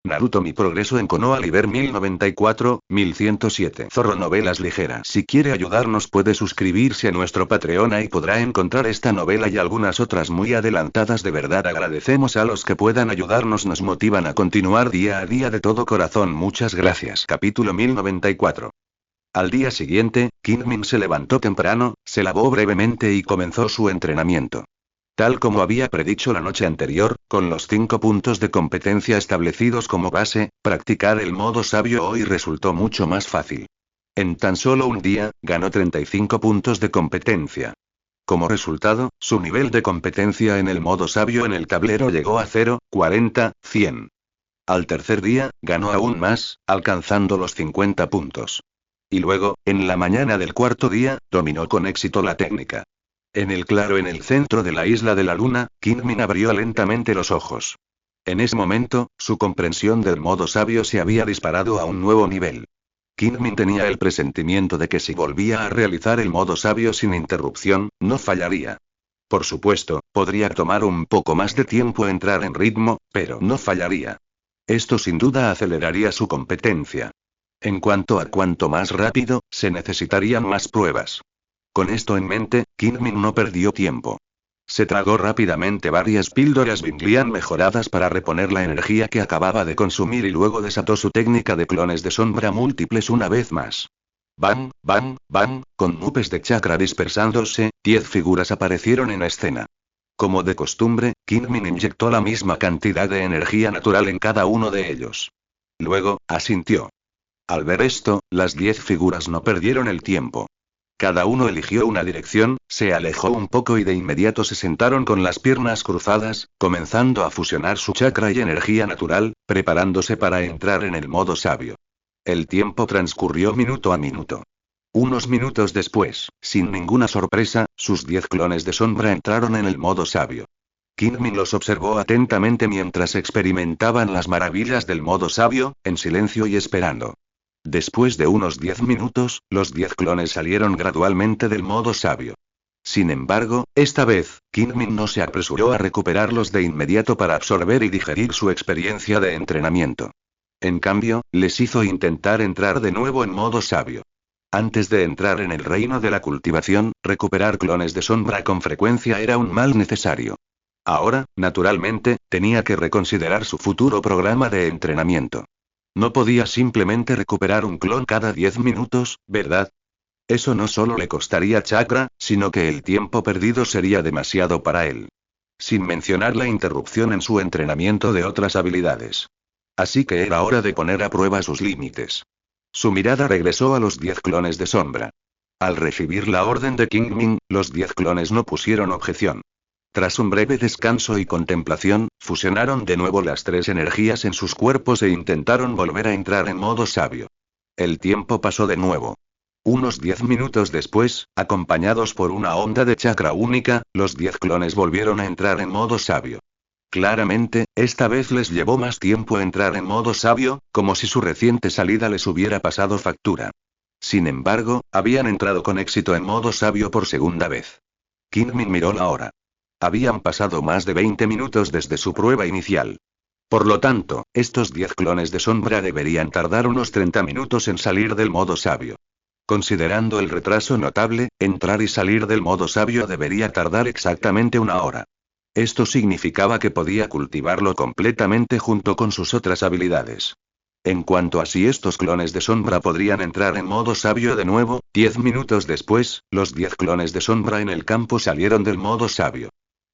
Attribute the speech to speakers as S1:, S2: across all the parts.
S1: Naruto Mi progreso en Konoha Liber 1094, 1107. Zorro Novelas Ligeras. Si quiere ayudarnos puede suscribirse a nuestro Patreon y podrá encontrar esta novela y algunas otras muy adelantadas. De verdad agradecemos a los que puedan ayudarnos, nos motivan a continuar día a día de todo corazón. Muchas gracias. Capítulo 1094. Al día siguiente, Kingmin se levantó temprano, se lavó brevemente y comenzó su entrenamiento. Tal como había predicho la noche anterior, con los 5 puntos de competencia establecidos como base, practicar el modo sabio hoy resultó mucho más fácil. En tan solo un día, ganó 35 puntos de competencia. Como resultado, su nivel de competencia en el modo sabio en el tablero llegó a 0, 40, 100. Al tercer día, ganó aún más, alcanzando los 50 puntos. Y luego, en la mañana del cuarto día, dominó con éxito la técnica. En el claro en el centro de la isla de la luna, Kingmin abrió lentamente los ojos. En ese momento, su comprensión del modo sabio se había disparado a un nuevo nivel. Kingmin tenía el presentimiento de que si volvía a realizar el modo sabio sin interrupción, no fallaría. Por supuesto, podría tomar un poco más de tiempo entrar en ritmo, pero no fallaría. Esto sin duda aceleraría su competencia. En cuanto más rápido, se necesitarían más pruebas. Con esto en mente, Kingmin no perdió tiempo. Se tragó rápidamente varias píldoras Binglian mejoradas para reponer la energía que acababa de consumir y luego desató su técnica de clones de sombra múltiples una vez más. Bang, bang, bang, con nubes de chakra dispersándose, 10 figuras aparecieron en escena. Como de costumbre, Kingmin inyectó la misma cantidad de energía natural en cada uno de ellos. Luego, asintió. Al ver esto, las 10 figuras no perdieron el tiempo. Cada uno eligió una dirección, se alejó un poco y de inmediato se sentaron con las piernas cruzadas, comenzando a fusionar su chakra y energía natural, preparándose para entrar en el modo sabio. El tiempo transcurrió minuto a minuto. Unos minutos después, sin ninguna sorpresa, sus 10 clones de sombra entraron en el modo sabio. Kingmin los observó atentamente mientras experimentaban las maravillas del modo sabio, en silencio y esperando. Después de unos 10 minutos, los 10 clones salieron gradualmente del modo sabio. Sin embargo, esta vez, Kingmin no se apresuró a recuperarlos de inmediato para absorber y digerir su experiencia de entrenamiento. En cambio, les hizo intentar entrar de nuevo en modo sabio. Antes de entrar en el reino de la cultivación, recuperar clones de sombra con frecuencia era un mal necesario. Ahora, naturalmente, tenía que reconsiderar su futuro programa de entrenamiento. No podía simplemente recuperar un clon cada 10 minutos, ¿verdad? Eso no solo le costaría chakra, sino que el tiempo perdido sería demasiado para él. Sin mencionar la interrupción en su entrenamiento de otras habilidades. Así que era hora de poner a prueba sus límites. Su mirada regresó a los 10 clones de sombra. Al recibir la orden de Kingmin, los 10 clones no pusieron objeción. Tras un breve descanso y contemplación, fusionaron de nuevo las 3 energías en sus cuerpos e intentaron volver a entrar en modo sabio. El tiempo pasó de nuevo. Unos 10 minutos después, acompañados por una onda de chakra única, los 10 clones volvieron a entrar en modo sabio. Claramente, esta vez les llevó más tiempo entrar en modo sabio, como si su reciente salida les hubiera pasado factura. Sin embargo, habían entrado con éxito en modo sabio por segunda vez. Kingmin miró la hora. Habían pasado más de 20 minutos desde su prueba inicial. Por lo tanto, estos 10 clones de sombra deberían tardar unos 30 minutos en salir del modo sabio. Considerando el retraso notable, entrar y salir del modo sabio debería tardar exactamente una hora. Esto significaba que podía cultivarlo completamente junto con sus otras habilidades. En cuanto a si estos clones de sombra podrían entrar en modo sabio de nuevo, 10 minutos después, los 10 clones de sombra en el campo salieron del modo sabio.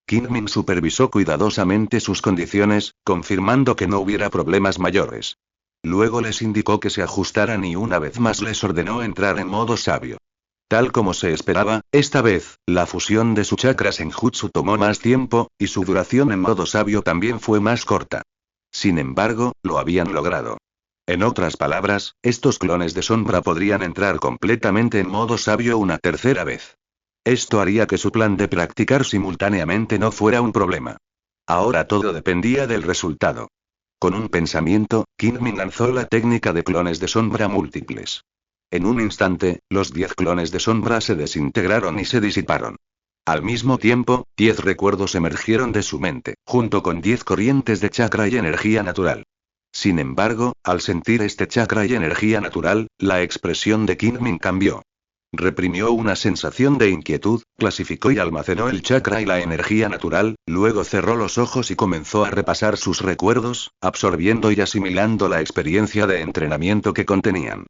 S1: Kingmin supervisó cuidadosamente sus condiciones, confirmando que no hubiera problemas mayores. Luego les indicó que se ajustaran y una vez más les ordenó entrar en modo sabio. Tal como se esperaba, esta vez, la fusión de su chakra Senjutsu tomó más tiempo, y su duración en modo sabio también fue más corta. Sin embargo, lo habían logrado. En otras palabras, estos clones de sombra podrían entrar completamente en modo sabio una tercera vez. Esto haría que su plan de practicar simultáneamente no fuera un problema. Ahora todo dependía del resultado. Con un pensamiento, Kingmin lanzó la técnica de clones de sombra múltiples. En un instante, los 10 clones de sombra se desintegraron y se disiparon. Al mismo tiempo, 10 recuerdos emergieron de su mente, junto con 10 corrientes de chakra y energía natural. Sin embargo, al sentir este chakra y energía natural, la expresión de Kingmin cambió. Reprimió una sensación de inquietud, clasificó y almacenó el chakra y la energía natural, luego cerró los ojos y comenzó a repasar sus recuerdos, absorbiendo y asimilando la experiencia de entrenamiento que contenían.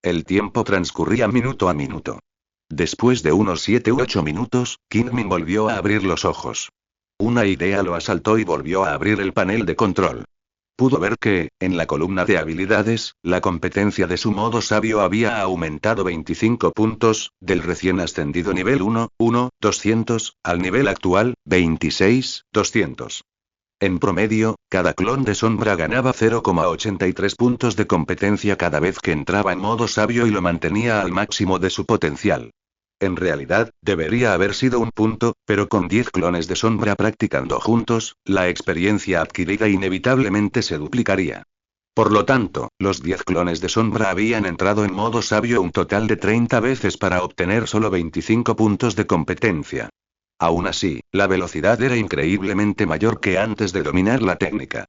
S1: El tiempo transcurría minuto a minuto. Después de unos 7 u 8 minutos, Kingmin volvió a abrir los ojos. Una idea lo asaltó y volvió a abrir el panel de control. Pudo ver que, en la columna de habilidades, la competencia de su modo sabio había aumentado 25 puntos, del recién ascendido nivel 200, al nivel actual, 200. En promedio, cada clon de sombra ganaba 0,83 puntos de competencia cada vez que entraba en modo sabio y lo mantenía al máximo de su potencial. En realidad, debería haber sido un punto, pero con 10 clones de sombra practicando juntos, la experiencia adquirida inevitablemente se duplicaría. Por lo tanto, los 10 clones de sombra habían entrado en modo sabio un total de 30 veces para obtener solo 25 puntos de competencia. Aún así, la velocidad era increíblemente mayor que antes de dominar la técnica.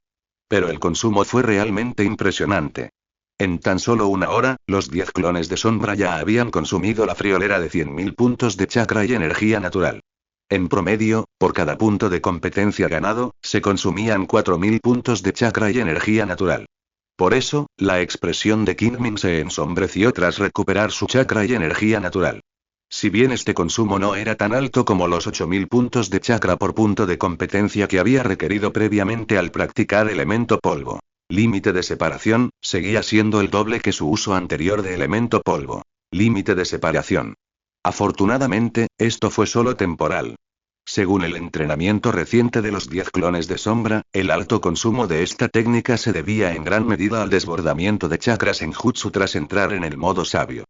S1: Pero el consumo fue realmente impresionante. En tan solo una hora, los 10 clones de sombra ya habían consumido la friolera de 100.000 puntos de chakra y energía natural. En promedio, por cada punto de competencia ganado, se consumían 4.000 puntos de chakra y energía natural. Por eso, la expresión de Kingmin se ensombreció tras recuperar su chakra y energía natural. Si bien este consumo no era tan alto como los 8.000 puntos de chakra por punto de competencia que había requerido previamente al practicar elemento polvo. Límite de separación, seguía siendo el doble que su uso anterior de elemento polvo. Límite de separación. Afortunadamente, esto fue solo temporal. Según el entrenamiento reciente de los 10 clones de sombra, el alto consumo de esta técnica se debía en gran medida al desbordamiento de chakras en Jutsu tras entrar en el modo sabio.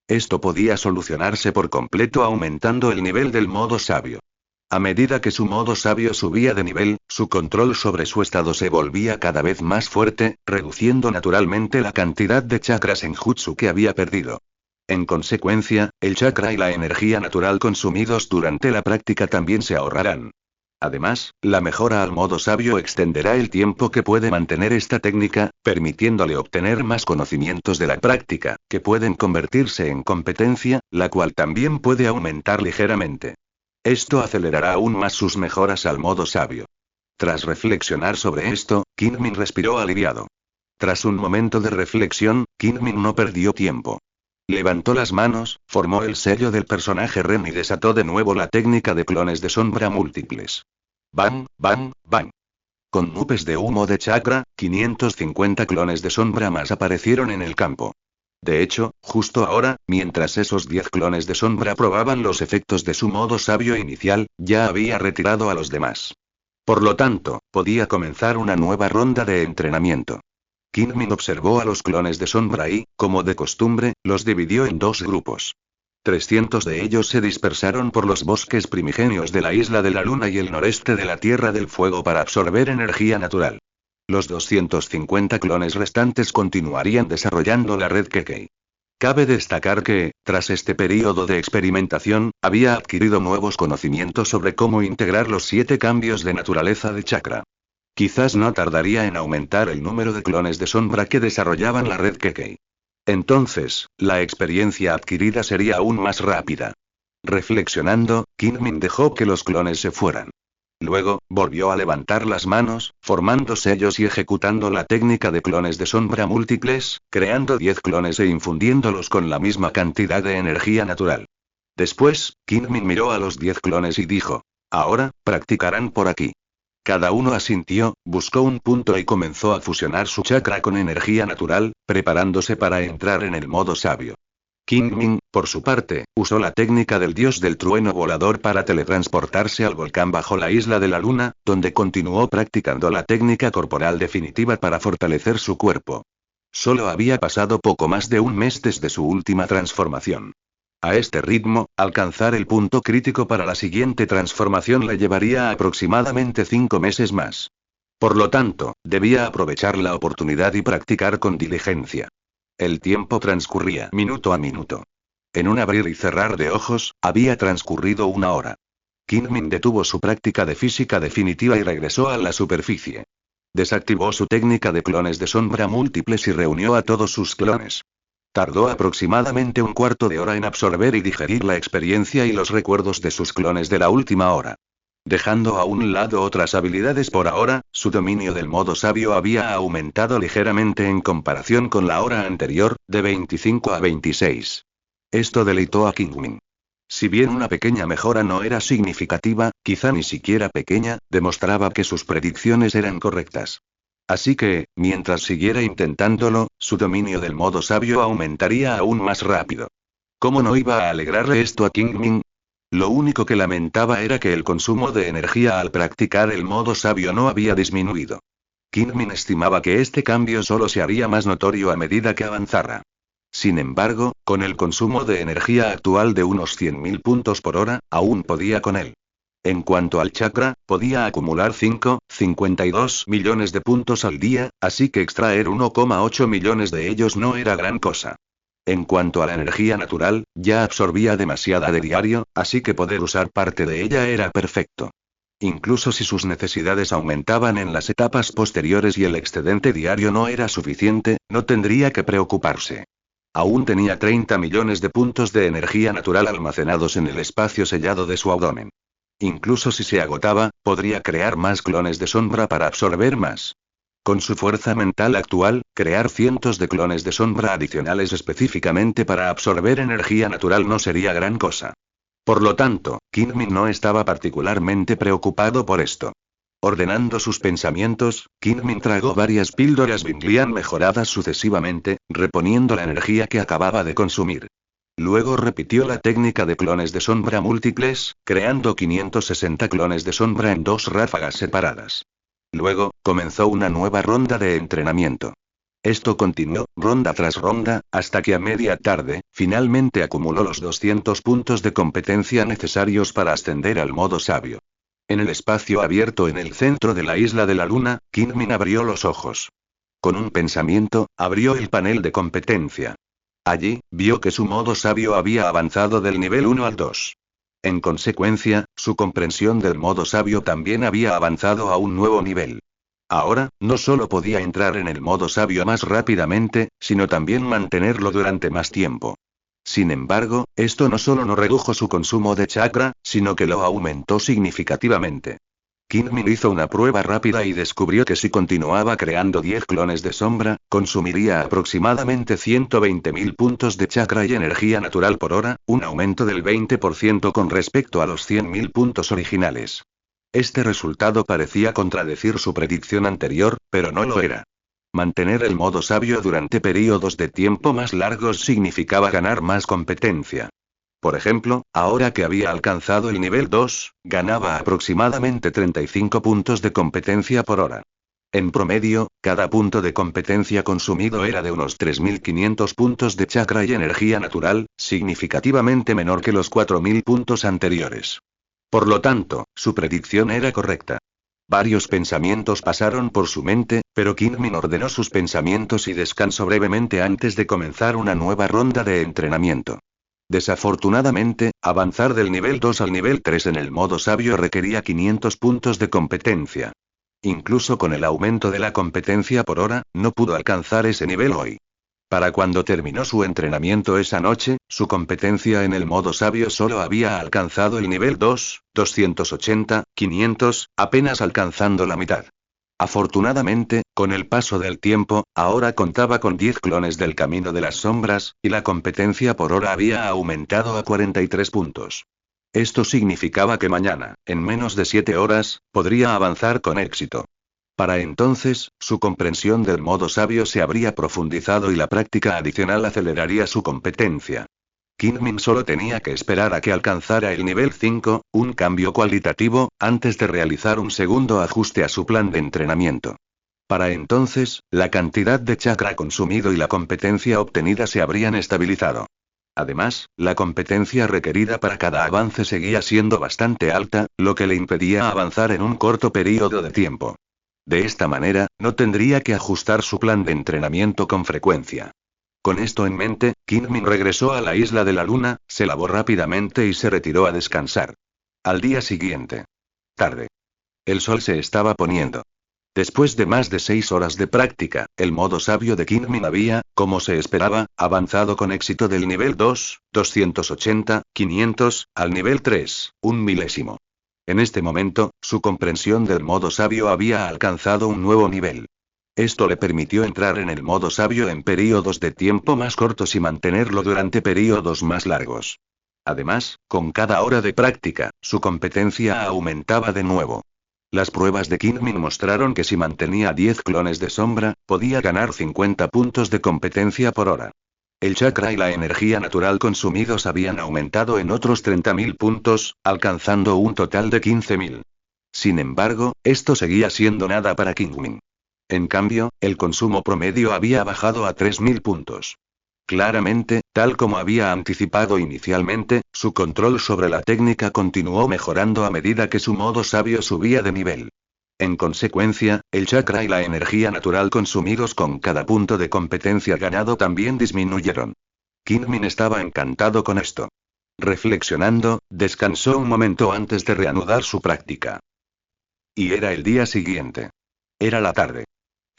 S1: Esto podía solucionarse por completo aumentando el nivel del modo sabio. A medida que su modo sabio subía de nivel, su control sobre su estado se volvía cada vez más fuerte, reduciendo naturalmente la cantidad de chakras en Jutsu que había perdido. En consecuencia, el chakra y la energía natural consumidos durante la práctica también se ahorrarán. Además, la mejora al modo sabio extenderá el tiempo que puede mantener esta técnica, permitiéndole obtener más conocimientos de la práctica, que pueden convertirse en competencia, la cual también puede aumentar ligeramente. Esto acelerará aún más sus mejoras al modo sabio. Tras reflexionar sobre esto, Kingmin respiró aliviado. Tras un momento de reflexión, Kingmin no perdió tiempo. Levantó las manos, formó el sello del personaje Ren y desató de nuevo la técnica de clones de sombra múltiples. Bang, bang, bang. Con nubes de humo de chakra, 550 clones de sombra más aparecieron en el campo. De hecho, justo ahora, mientras esos 10 clones de sombra probaban los efectos de su modo sabio inicial, ya había retirado a los demás. Por lo tanto, podía comenzar una nueva ronda de entrenamiento. Kingmin observó a los clones de sombra y, como de costumbre, los dividió en 2 grupos. 300 de ellos se dispersaron por los bosques primigenios de la isla de la luna y el noreste de la Tierra del Fuego para absorber energía natural. Los 250 clones restantes continuarían desarrollando la red Kekkei. Cabe destacar que, tras este período de experimentación, había adquirido nuevos conocimientos sobre cómo integrar los 7 cambios de naturaleza de chakra. Quizás no tardaría en aumentar el número de clones de sombra que desarrollaban la red Kekkei. Entonces, la experiencia adquirida sería aún más rápida. Reflexionando, Kingmin dejó que los clones se fueran. Luego, volvió a levantar las manos, formando sellos y ejecutando la técnica de clones de sombra múltiples, creando 10 clones e infundiéndolos con la misma cantidad de energía natural. Después, Kingmin miró a los 10 clones y dijo: ahora, practicarán por aquí. Cada uno asintió, buscó un punto y comenzó a fusionar su chakra con energía natural, preparándose para entrar en el modo sabio. Kingmin, por su parte, usó la técnica del dios del trueno volador para teletransportarse al volcán bajo la isla de la luna, donde continuó practicando la técnica corporal definitiva para fortalecer su cuerpo. Solo había pasado poco más de un mes desde su última transformación. A este ritmo, alcanzar el punto crítico para la siguiente transformación le llevaría aproximadamente 5 meses más. Por lo tanto, debía aprovechar la oportunidad y practicar con diligencia. El tiempo transcurría minuto a minuto. En un abrir y cerrar de ojos, había transcurrido una hora. Kingmin detuvo su práctica de física definitiva y regresó a la superficie. Desactivó su técnica de clones de sombra múltiples y reunió a todos sus clones. Tardó aproximadamente un cuarto de hora en absorber y digerir la experiencia y los recuerdos de sus clones de la última hora. Dejando a un lado otras habilidades por ahora, su dominio del modo sabio había aumentado ligeramente en comparación con la hora anterior, de 25 a 26. Esto deleitó a Kingmin. Si bien una pequeña mejora no era significativa, quizá ni siquiera pequeña, demostraba que sus predicciones eran correctas. Así que, mientras siguiera intentándolo, su dominio del modo sabio aumentaría aún más rápido. ¿Cómo no iba a alegrarle esto a Kingmin? Lo único que lamentaba era que el consumo de energía al practicar el modo sabio no había disminuido. Kingmin estimaba que este cambio solo se haría más notorio a medida que avanzara. Sin embargo, con el consumo de energía actual de unos 100.000 puntos por hora, aún podía con él. En cuanto al chakra, podía acumular 52 millones de puntos al día, así que extraer 1,8 millones de ellos no era gran cosa. En cuanto a la energía natural, ya absorbía demasiada de diario, así que poder usar parte de ella era perfecto. Incluso si sus necesidades aumentaban en las etapas posteriores y el excedente diario no era suficiente, no tendría que preocuparse. Aún tenía 30 millones de puntos de energía natural almacenados en el espacio sellado de su abdomen. Incluso si se agotaba, podría crear más clones de sombra para absorber más. Con su fuerza mental actual, crear cientos de clones de sombra adicionales específicamente para absorber energía natural no sería gran cosa. Por lo tanto, Kingmin no estaba particularmente preocupado por esto. Ordenando sus pensamientos, Kingmin tragó varias píldoras Binglian mejoradas sucesivamente, reponiendo la energía que acababa de consumir. Luego repitió la técnica de clones de sombra múltiples, creando 560 clones de sombra en 2 ráfagas separadas. Luego, comenzó una nueva ronda de entrenamiento. Esto continuó, ronda tras ronda, hasta que a media tarde, finalmente acumuló los 200 puntos de competencia necesarios para ascender al modo sabio. En el espacio abierto en el centro de la isla de la luna, Kingmin abrió los ojos. Con un pensamiento, abrió el panel de competencia. Allí, vio que su modo sabio había avanzado del nivel 1 al 2. En consecuencia, su comprensión del modo sabio también había avanzado a un nuevo nivel. Ahora, no solo podía entrar en el modo sabio más rápidamente, sino también mantenerlo durante más tiempo. Sin embargo, esto no solo no redujo su consumo de chakra, sino que lo aumentó significativamente. Kingmin hizo una prueba rápida y descubrió que si continuaba creando 10 clones de sombra, consumiría aproximadamente 120.000 puntos de chakra y energía natural por hora, un aumento del 20% con respecto a los 100.000 puntos originales. Este resultado parecía contradecir su predicción anterior, pero no lo era. Mantener el modo sabio durante períodos de tiempo más largos significaba ganar más competencia. Por ejemplo, ahora que había alcanzado el nivel 2, ganaba aproximadamente 35 puntos de competencia por hora. En promedio, cada punto de competencia consumido era de unos 3.500 puntos de chakra y energía natural, significativamente menor que los 4.000 puntos anteriores. Por lo tanto, su predicción era correcta. Varios pensamientos pasaron por su mente, pero Kingmin ordenó sus pensamientos y descansó brevemente antes de comenzar una nueva ronda de entrenamiento. Desafortunadamente, avanzar del nivel 2 al nivel 3 en el modo sabio requería 500 puntos de competencia. Incluso con el aumento de la competencia por hora, no pudo alcanzar ese nivel hoy. Para cuando terminó su entrenamiento esa noche, su competencia en el modo sabio solo había alcanzado el nivel 2, 280, 500, apenas alcanzando la mitad. Afortunadamente, con el paso del tiempo, ahora contaba con 10 clones del Camino de las Sombras, y la competencia por hora había aumentado a 43 puntos. Esto significaba que mañana, en menos de 7 horas, podría avanzar con éxito. Para entonces, su comprensión del modo sabio se habría profundizado y la práctica adicional aceleraría su competencia. Kingmin solo tenía que esperar a que alcanzara el nivel 5, un cambio cualitativo, antes de realizar un segundo ajuste a su plan de entrenamiento. Para entonces, la cantidad de chakra consumido y la competencia obtenida se habrían estabilizado. Además, la competencia requerida para cada avance seguía siendo bastante alta, lo que le impedía avanzar en un corto periodo de tiempo. De esta manera, no tendría que ajustar su plan de entrenamiento con frecuencia. Con esto en mente, Kingmin regresó a la isla de la luna, se lavó rápidamente y se retiró a descansar. Al día siguiente. Tarde. El sol se estaba poniendo. Después de más de 6 horas de práctica, el modo sabio de Kingmin había, como se esperaba, avanzado con éxito del nivel 2, 280, 500, al nivel 3, un milésimo. En este momento, su comprensión del modo sabio había alcanzado un nuevo nivel. Esto le permitió entrar en el modo sabio en períodos de tiempo más cortos y mantenerlo durante períodos más largos. Además, con cada hora de práctica, su competencia aumentaba de nuevo. Las pruebas de Kingmin mostraron que si mantenía 10 clones de sombra, podía ganar 50 puntos de competencia por hora. El chakra y la energía natural consumidos habían aumentado en otros 30.000 puntos, alcanzando un total de 15.000. Sin embargo, esto seguía siendo nada para Kingmin. En cambio, el consumo promedio había bajado a 3.000 puntos. Claramente, tal como había anticipado inicialmente, su control sobre la técnica continuó mejorando a medida que su modo sabio subía de nivel. En consecuencia, el chakra y la energía natural consumidos con cada punto de competencia ganado también disminuyeron. Kingmin estaba encantado con esto. Reflexionando, descansó un momento antes de reanudar su práctica. Y era el día siguiente. Era la tarde.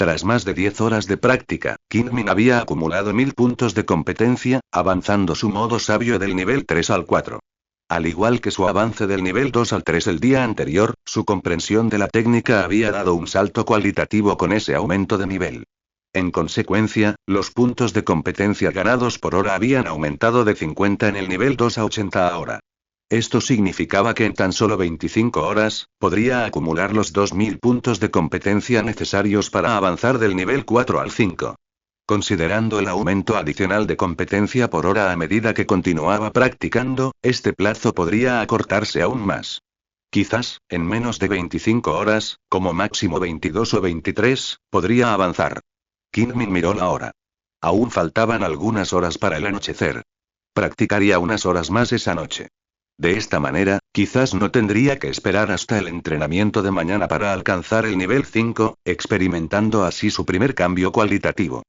S1: Tras más de 10 horas de práctica, Kingmin había acumulado 1000 puntos de competencia, avanzando su modo sabio del nivel 3 al 4. Al igual que su avance del nivel 2 al 3 el día anterior, su comprensión de la técnica había dado un salto cualitativo con ese aumento de nivel. En consecuencia, los puntos de competencia ganados por hora habían aumentado de 50 en el nivel 2 a 80 ahora. Esto significaba que en tan solo 25 horas, podría acumular los 2000 puntos de competencia necesarios para avanzar del nivel 4 al 5. Considerando el aumento adicional de competencia por hora a medida que continuaba practicando, este plazo podría acortarse aún más. Quizás, en menos de 25 horas, como máximo 22 o 23, podría avanzar. Kingmin miró la hora. Aún faltaban algunas horas para el anochecer. Practicaría unas horas más esa noche. De esta manera, quizás no tendría que esperar hasta el entrenamiento de mañana para alcanzar el nivel 5, experimentando así su primer cambio cualitativo.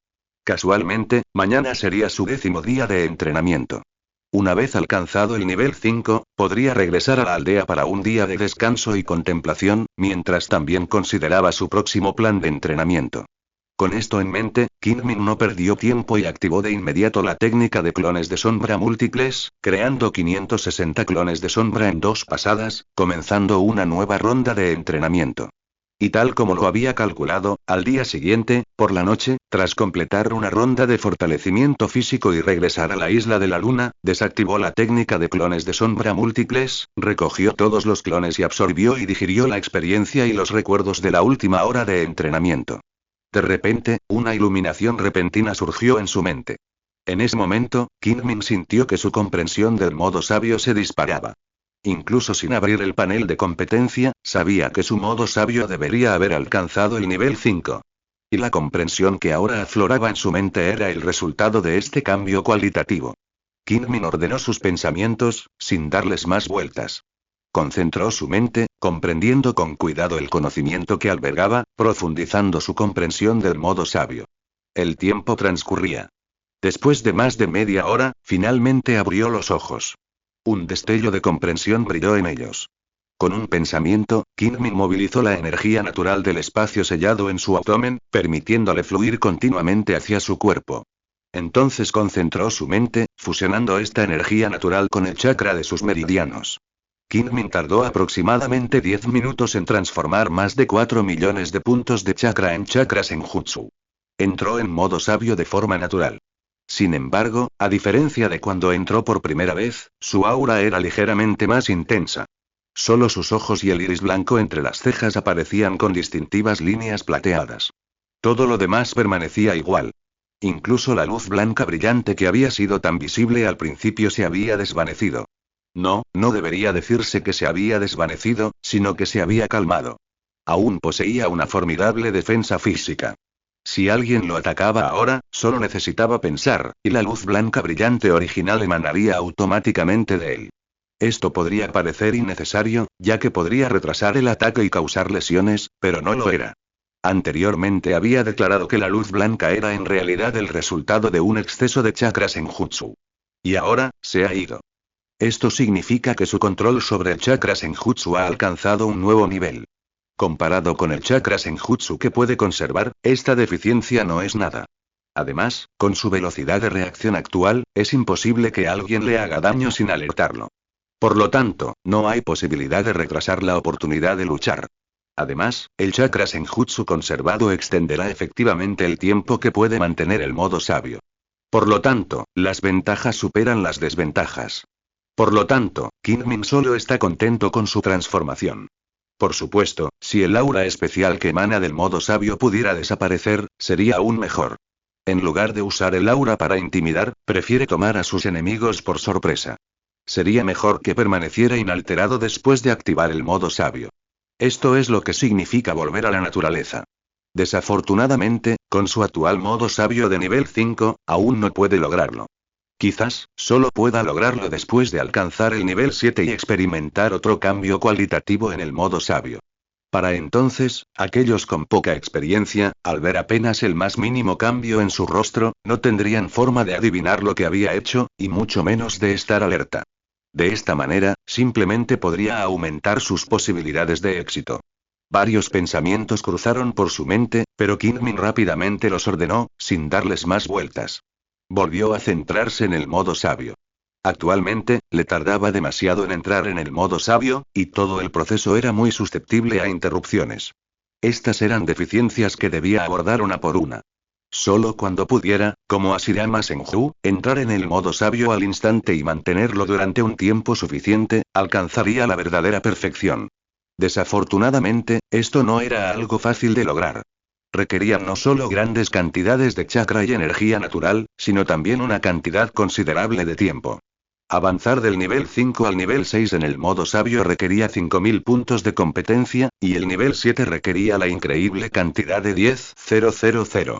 S1: Casualmente, mañana sería su 10º día de entrenamiento. Una vez alcanzado el nivel 5, podría regresar a la aldea para un día de descanso y contemplación, mientras también consideraba su próximo plan de entrenamiento. Con esto en mente, Kingmin no perdió tiempo y activó de inmediato la técnica de clones de sombra múltiples, creando 560 clones de sombra en 2 pasadas, comenzando una nueva ronda de entrenamiento. Y tal como lo había calculado, al día siguiente, por la noche, tras completar una ronda de fortalecimiento físico y regresar a la isla de la luna, desactivó la técnica de clones de sombra múltiples, recogió todos los clones y absorbió y digirió la experiencia y los recuerdos de la última hora de entrenamiento. De repente, una iluminación repentina surgió en su mente. En ese momento, Kingmin sintió que su comprensión del modo sabio se disparaba. Incluso sin abrir el panel de competencia, sabía que su modo sabio debería haber alcanzado el nivel 5. Y la comprensión que ahora afloraba en su mente era el resultado de este cambio cualitativo. Kingmin ordenó sus pensamientos, sin darles más vueltas. Concentró su mente, comprendiendo con cuidado el conocimiento que albergaba, profundizando su comprensión del modo sabio. El tiempo transcurría. Después de más de media hora, finalmente abrió los ojos. Un destello de comprensión brilló en ellos. Con un pensamiento, Kingmin movilizó la energía natural del espacio sellado en su abdomen, permitiéndole fluir continuamente hacia su cuerpo. Entonces concentró su mente, fusionando esta energía natural con el chakra de sus meridianos. Kingmin tardó aproximadamente 10 minutos en transformar más de 4 millones de puntos de chakra en chakra senjutsu. Entró en modo sabio de forma natural. Sin embargo, a diferencia de cuando entró por primera vez, su aura era ligeramente más intensa. Solo sus ojos y el iris blanco entre las cejas aparecían con distintivas líneas plateadas. Todo lo demás permanecía igual. Incluso la luz blanca brillante que había sido tan visible al principio se había desvanecido. No, no debería decirse que se había desvanecido, sino que se había calmado. Aún poseía una formidable defensa física. Si alguien lo atacaba ahora, solo necesitaba pensar, y la luz blanca brillante original emanaría automáticamente de él. Esto podría parecer innecesario, ya que podría retrasar el ataque y causar lesiones, pero no lo era. Anteriormente había declarado que la luz blanca era en realidad el resultado de un exceso de chakras en Jutsu. Y ahora, se ha ido. Esto significa que su control sobre el chakra senjutsu ha alcanzado un nuevo nivel. Comparado con el chakra Senjutsu que puede conservar, esta deficiencia no es nada. Además, con su velocidad de reacción actual, es imposible que alguien le haga daño sin alertarlo. Por lo tanto, no hay posibilidad de retrasar la oportunidad de luchar. Además, el chakra Senjutsu conservado extenderá efectivamente el tiempo que puede mantener el modo sabio. Por lo tanto, las ventajas superan las desventajas. Por lo tanto, Kingmin solo está contento con su transformación. Por supuesto, si el aura especial que emana del modo sabio pudiera desaparecer, sería aún mejor. En lugar de usar el aura para intimidar, prefiere tomar a sus enemigos por sorpresa. Sería mejor que permaneciera inalterado después de activar el modo sabio. Esto es lo que significa volver a la naturaleza. Desafortunadamente, con su actual modo sabio de nivel 5, aún no puede lograrlo. Quizás, solo pueda lograrlo después de alcanzar el nivel 7 y experimentar otro cambio cualitativo en el modo sabio. Para entonces, aquellos con poca experiencia, al ver apenas el más mínimo cambio en su rostro, no tendrían forma de adivinar lo que había hecho, y mucho menos de estar alerta. De esta manera, simplemente podría aumentar sus posibilidades de éxito. Varios pensamientos cruzaron por su mente, pero Kingmin rápidamente los ordenó, sin darles más vueltas. Volvió a centrarse en el modo sabio. Actualmente, le tardaba demasiado en entrar en el modo sabio, y todo el proceso era muy susceptible a interrupciones. Estas eran deficiencias que debía abordar una por una. Solo cuando pudiera, como Hashirama Senju, entrar en el modo sabio al instante y mantenerlo durante un tiempo suficiente, alcanzaría la verdadera perfección. Desafortunadamente, esto no era algo fácil de lograr. Requerían no solo grandes cantidades de chakra y energía natural, sino también una cantidad considerable de tiempo. Avanzar del nivel 5 al nivel 6 en el modo sabio requería 5000 puntos de competencia, y el nivel 7 requería la increíble cantidad de 10.000.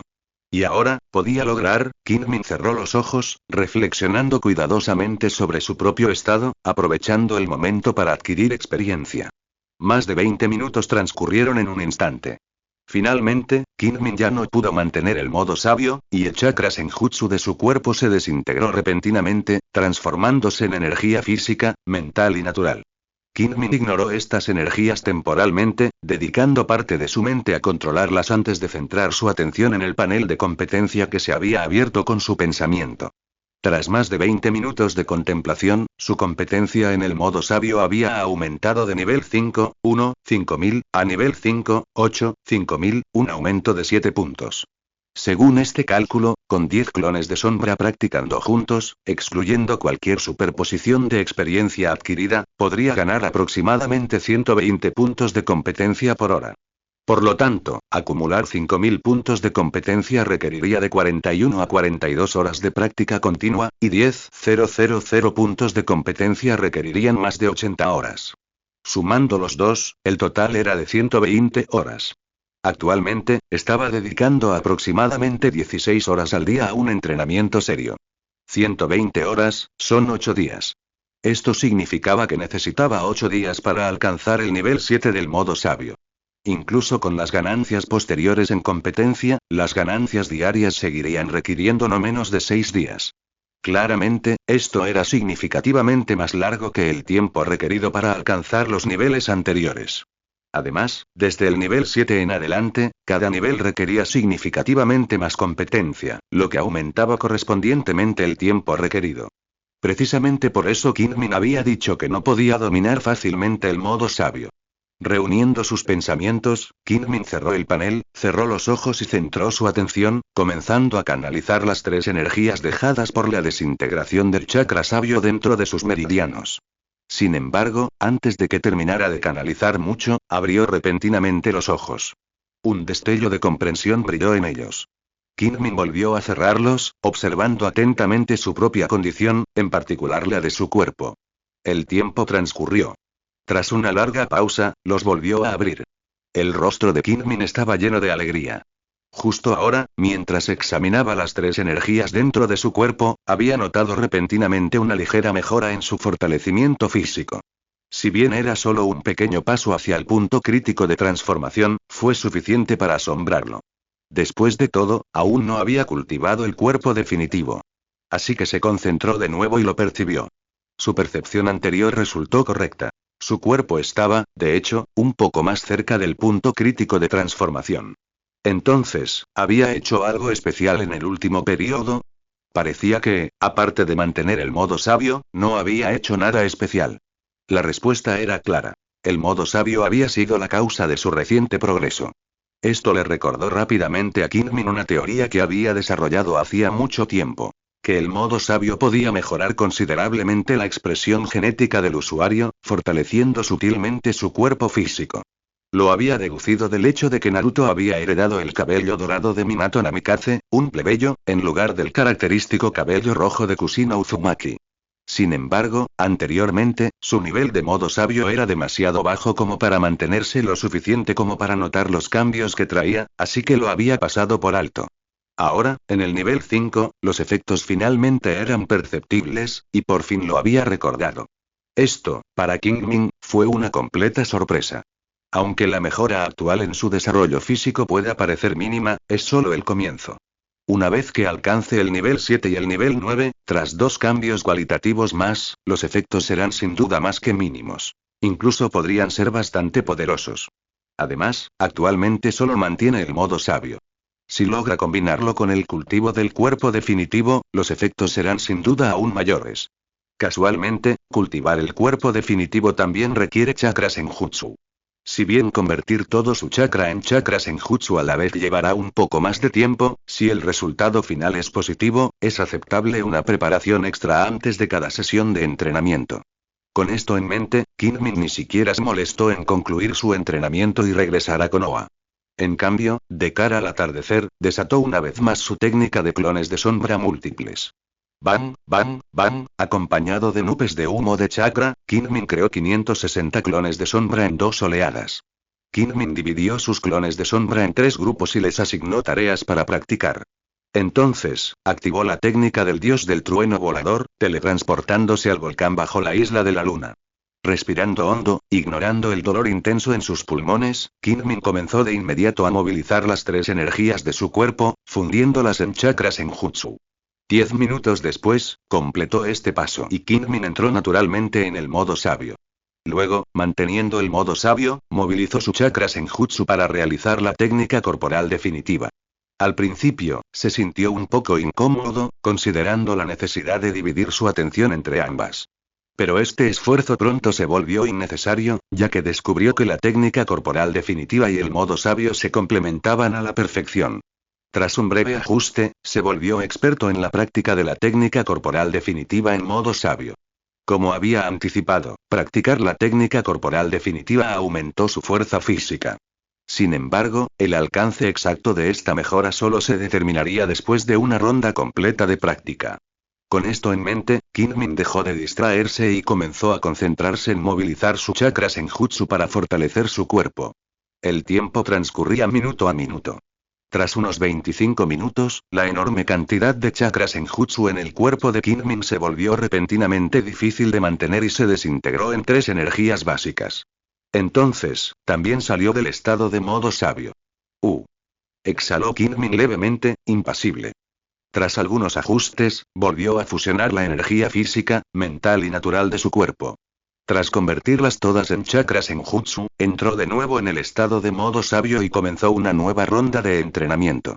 S1: Y ahora, podía lograr. Kingmin cerró los ojos, reflexionando cuidadosamente sobre su propio estado, aprovechando el momento para adquirir experiencia. Más de 20 minutos transcurrieron en un instante. Finalmente, Kingmin ya no pudo mantener el modo sabio, y el chakra Senjutsu de su cuerpo se desintegró repentinamente, transformándose en energía física, mental y natural. Kingmin ignoró estas energías temporalmente, dedicando parte de su mente a controlarlas antes de centrar su atención en el panel de competencia que se había abierto con su pensamiento. Tras más de 20 minutos de contemplación, su competencia en el modo sabio había aumentado de nivel 5, 1, 5000, a nivel 5, 8, 5000, un aumento de 7 puntos. Según este cálculo, con 10 clones de sombra practicando juntos, excluyendo cualquier superposición de experiencia adquirida, podría ganar aproximadamente 120 puntos de competencia por hora. Por lo tanto, acumular 5000 puntos de competencia requeriría de 41 a 42 horas de práctica continua, y 10.000 puntos de competencia requerirían más de 80 horas. Sumando los dos, el total era de 120 horas. Actualmente, estaba dedicando aproximadamente 16 horas al día a un entrenamiento serio. 120 horas, son 8 días. Esto significaba que necesitaba 8 días para alcanzar el nivel 7 del modo sabio. Incluso con las ganancias posteriores en competencia, las ganancias diarias seguirían requiriendo no menos de 6 días. Claramente, esto era significativamente más largo que el tiempo requerido para alcanzar los niveles anteriores. Además, desde el nivel 7 en adelante, cada nivel requería significativamente más competencia, lo que aumentaba correspondientemente el tiempo requerido. Precisamente por eso Kingmin había dicho que no podía dominar fácilmente el modo sabio. Reuniendo sus pensamientos, Kingmin cerró el panel, cerró los ojos y centró su atención, comenzando a canalizar las 3 energías dejadas por la desintegración del chakra sabio dentro de sus meridianos. Sin embargo, antes de que terminara de canalizar mucho, abrió repentinamente los ojos. Un destello de comprensión brilló en ellos. Kingmin volvió a cerrarlos, observando atentamente su propia condición, en particular la de su cuerpo. El tiempo transcurrió. Tras una larga pausa, los volvió a abrir. El rostro de Kingmin estaba lleno de alegría. Justo ahora, mientras examinaba las 3 energías dentro de su cuerpo, había notado repentinamente una ligera mejora en su fortalecimiento físico. Si bien era solo un pequeño paso hacia el punto crítico de transformación, fue suficiente para asombrarlo. Después de todo, aún no había cultivado el cuerpo definitivo. Así que se concentró de nuevo y lo percibió. Su percepción anterior resultó correcta. Su cuerpo estaba, de hecho, un poco más cerca del punto crítico de transformación. Entonces, ¿había hecho algo especial en el último periodo? Parecía que, aparte de mantener el modo sabio, no había hecho nada especial. La respuesta era clara. El modo sabio había sido la causa de su reciente progreso. Esto le recordó rápidamente a Kingmin una teoría que había desarrollado hacía mucho tiempo. Que el modo sabio podía mejorar considerablemente la expresión genética del usuario, fortaleciendo sutilmente su cuerpo físico. Lo había deducido del hecho de que Naruto había heredado el cabello dorado de Minato Namikaze, un plebeyo, en lugar del característico cabello rojo de Kushina Uzumaki. Sin embargo, anteriormente, su nivel de modo sabio era demasiado bajo como para mantenerse lo suficiente como para notar los cambios que traía, así que lo había pasado por alto. Ahora, en el nivel 5, los efectos finalmente eran perceptibles, y por fin lo había recordado. Esto, para Kingmin, fue una completa sorpresa. Aunque la mejora actual en su desarrollo físico pueda parecer mínima, es solo el comienzo. Una vez que alcance el nivel 7 y el nivel 9, tras dos cambios cualitativos más, los efectos serán sin duda más que mínimos. Incluso podrían ser bastante poderosos. Además, actualmente solo mantiene el modo sabio. Si logra combinarlo con el cultivo del cuerpo definitivo, los efectos serán sin duda aún mayores. Casualmente, cultivar el cuerpo definitivo también requiere chakras en jutsu. Si bien convertir todo su chakra en chakras en jutsu a la vez llevará un poco más de tiempo, si el resultado final es positivo, es aceptable una preparación extra antes de cada sesión de entrenamiento. Con esto en mente, Kingmin ni siquiera se molestó en concluir su entrenamiento y regresar a Konoha. En cambio, de cara al atardecer, desató una vez más su técnica de clones de sombra múltiples. Bang, bang, bang, acompañado de nubes de humo de chakra, Kingmin creó 560 clones de sombra en 2 oleadas. Kingmin dividió sus clones de sombra en 3 grupos y les asignó tareas para practicar. Entonces, activó la técnica del dios del trueno volador, teletransportándose al volcán bajo la isla de la luna. Respirando hondo, ignorando el dolor intenso en sus pulmones, Kingmin comenzó de inmediato a movilizar las 3 energías de su cuerpo, fundiéndolas en chakras en jutsu. 10 minutos después, completó este paso y Kingmin entró naturalmente en el modo sabio. Luego, manteniendo el modo sabio, movilizó su chakras en jutsu para realizar la técnica corporal definitiva. Al principio, se sintió un poco incómodo, considerando la necesidad de dividir su atención entre ambas. Pero este esfuerzo pronto se volvió innecesario, ya que descubrió que la técnica corporal definitiva y el modo sabio se complementaban a la perfección. Tras un breve ajuste, se volvió experto en la práctica de la técnica corporal definitiva en modo sabio. Como había anticipado, practicar la técnica corporal definitiva aumentó su fuerza física. Sin embargo, el alcance exacto de esta mejora solo se determinaría después de una ronda completa de práctica. Con esto en mente, Kingmin dejó de distraerse y comenzó a concentrarse en movilizar su chakras en jutsu para fortalecer su cuerpo. El tiempo transcurría minuto a minuto. Tras unos 25 minutos, la enorme cantidad de chakras en jutsu en el cuerpo de Kingmin se volvió repentinamente difícil de mantener y se desintegró en 3 energías básicas. Entonces, también salió del estado de modo sabio. Exhaló Kingmin levemente, impasible. Tras algunos ajustes, volvió a fusionar la energía física, mental y natural de su cuerpo. Tras convertirlas todas en chakras en jutsu, entró de nuevo en el estado de modo sabio y comenzó una nueva ronda de entrenamiento.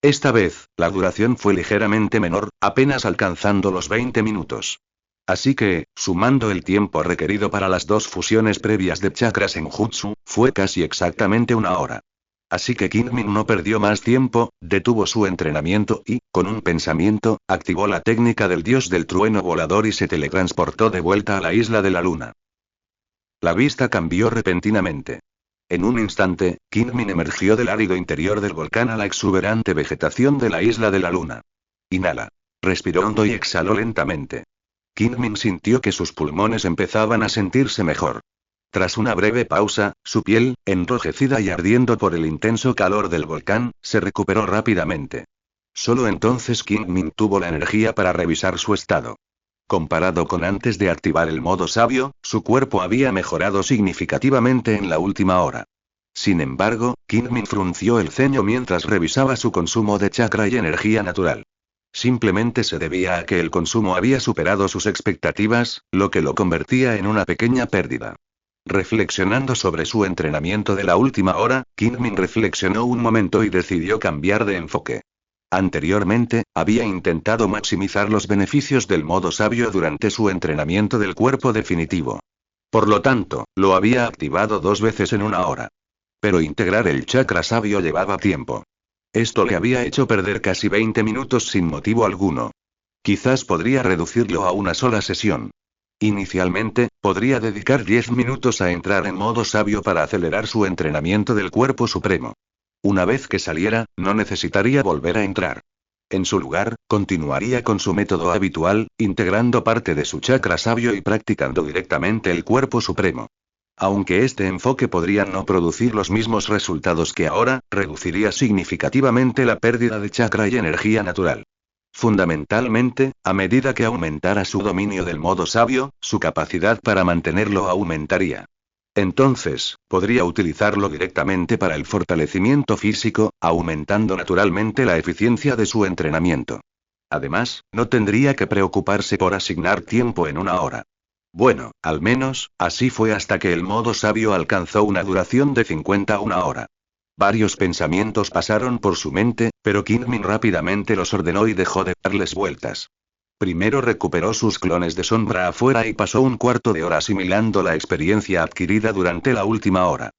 S1: Esta vez, la duración fue ligeramente menor, apenas alcanzando los 20 minutos. Así que, sumando el tiempo requerido para las 2 fusiones previas de chakras en jutsu, fue casi exactamente 1 hora. Así que Kingmin no perdió más tiempo, detuvo su entrenamiento y, con un pensamiento, activó la técnica del dios del trueno volador y se teletransportó de vuelta a la isla de la luna. La vista cambió repentinamente. En un instante, Kingmin emergió del árido interior del volcán a la exuberante vegetación de la isla de la luna. Inhala. Respiró hondo y exhaló lentamente. Kingmin sintió que sus pulmones empezaban a sentirse mejor. Tras una breve pausa, su piel, enrojecida y ardiendo por el intenso calor del volcán, se recuperó rápidamente. Solo entonces Kingmin tuvo la energía para revisar su estado. Comparado con antes de activar el modo sabio, su cuerpo había mejorado significativamente en la última hora. Sin embargo, Kingmin frunció el ceño mientras revisaba su consumo de chakra y energía natural. Simplemente se debía a que el consumo había superado sus expectativas, lo que lo convertía en una pequeña pérdida. Reflexionando sobre su entrenamiento de la última hora, Kingmin reflexionó un momento y decidió cambiar de enfoque. Anteriormente, había intentado maximizar los beneficios del modo sabio durante su entrenamiento del cuerpo definitivo. Por lo tanto, lo había activado 2 veces en una hora. Pero integrar el chakra sabio llevaba tiempo. Esto le había hecho perder casi 20 minutos sin motivo alguno. Quizás podría reducirlo a una sola sesión. Inicialmente, podría dedicar 10 minutos a entrar en modo sabio para acelerar su entrenamiento del cuerpo supremo. Una vez que saliera, no necesitaría volver a entrar. En su lugar, continuaría con su método habitual, integrando parte de su chakra sabio y practicando directamente el cuerpo supremo. Aunque este enfoque podría no producir los mismos resultados que ahora, reduciría significativamente la pérdida de chakra y energía natural. Fundamentalmente, a medida que aumentara su dominio del modo sabio, su capacidad para mantenerlo aumentaría. Entonces, podría utilizarlo directamente para el fortalecimiento físico, aumentando naturalmente la eficiencia de su entrenamiento. Además, no tendría que preocuparse por asignar tiempo en una hora. Bueno, al menos, así fue hasta que el modo sabio alcanzó una duración de 51 horas. Varios pensamientos pasaron por su mente, pero Kingmin rápidamente los ordenó y dejó de darles vueltas. Primero recuperó sus clones de sombra afuera y pasó un cuarto de hora asimilando la experiencia adquirida durante la última hora.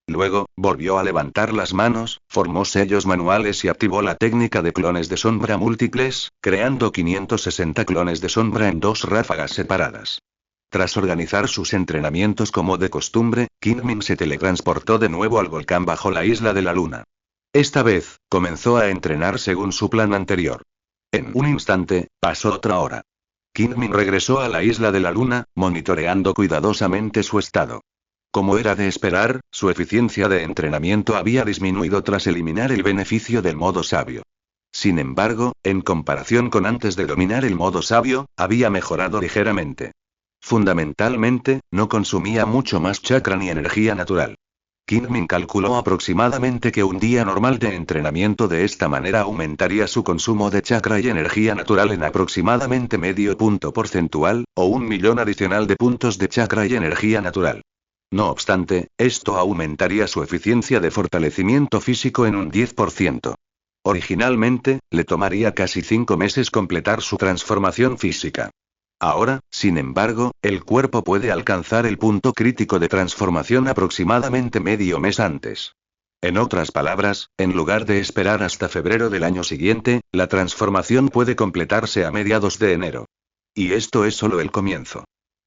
S1: Luego, volvió a levantar las manos, formó sellos manuales y activó la técnica de clones de sombra múltiples, creando 560 clones de sombra en 2 ráfagas separadas. Tras organizar sus entrenamientos como de costumbre, Kingmin se teletransportó de nuevo al volcán bajo la isla de la luna. Esta vez, comenzó a entrenar según su plan anterior. En un instante, pasó otra hora. Kingmin regresó a la isla de la luna, monitoreando cuidadosamente su estado. Como era de esperar, su eficiencia de entrenamiento había disminuido tras eliminar el beneficio del modo sabio. Sin embargo, en comparación con antes de dominar el modo sabio, había mejorado ligeramente. Fundamentalmente, no consumía mucho más chakra ni energía natural. Kingmin calculó aproximadamente que un día normal de entrenamiento de esta manera aumentaría su consumo de chakra y energía natural en aproximadamente medio punto porcentual, o 1.000.000 adicional de puntos de chakra y energía natural. No obstante, esto aumentaría su eficiencia de fortalecimiento físico en un 10%. Originalmente, le tomaría casi 5 meses completar su transformación física. Ahora, sin embargo, el cuerpo puede alcanzar el punto crítico de transformación aproximadamente medio mes antes. En otras palabras, en lugar de esperar hasta febrero del año siguiente, la transformación puede completarse a mediados de enero. Y esto es solo el comienzo.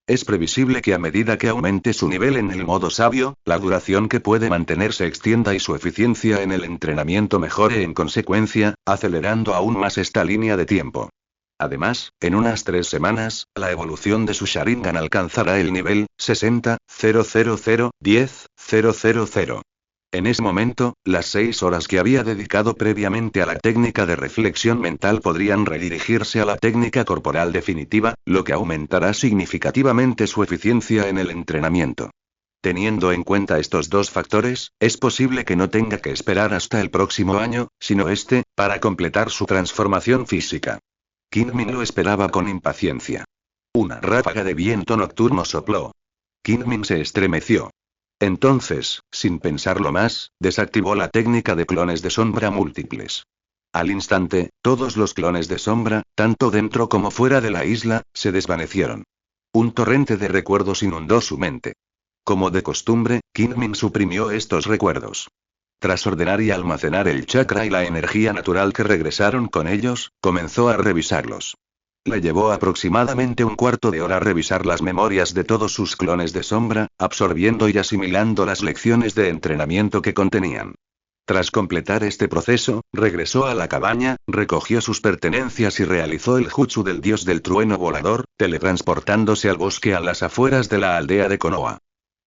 S1: Es previsible que a medida que aumente su nivel en el modo sabio, la duración que puede mantener se extienda y su eficiencia en el entrenamiento mejore en consecuencia, acelerando aún más esta línea de tiempo. Además, en unas 3 semanas, la evolución de su Sharingan alcanzará el nivel 60.000.10.000. En ese momento, las 6 horas que había dedicado previamente a la técnica de reflexión mental podrían redirigirse a la técnica corporal definitiva, lo que aumentará significativamente su eficiencia en el entrenamiento. Teniendo en cuenta estos 2 factores, es posible que no tenga que esperar hasta el próximo año, sino para completar su transformación física. Kingmin lo esperaba con impaciencia. Una ráfaga de viento nocturno sopló. Kingmin se estremeció. Entonces, sin pensarlo más, desactivó la técnica de clones de sombra múltiples. Al instante, todos los clones de sombra, tanto dentro como fuera de la isla, se desvanecieron. Un torrente de recuerdos inundó su mente. Como de costumbre, Kingmin suprimió estos recuerdos. Tras ordenar y almacenar el chakra y la energía natural que regresaron con ellos, comenzó a revisarlos. Le llevó aproximadamente un cuarto de hora revisar las memorias de todos sus clones de sombra, absorbiendo y asimilando las lecciones de entrenamiento que contenían. Tras completar este proceso, regresó a la cabaña, recogió sus pertenencias y realizó el jutsu del dios del trueno volador, teletransportándose al bosque a las afueras de la aldea de Konoha.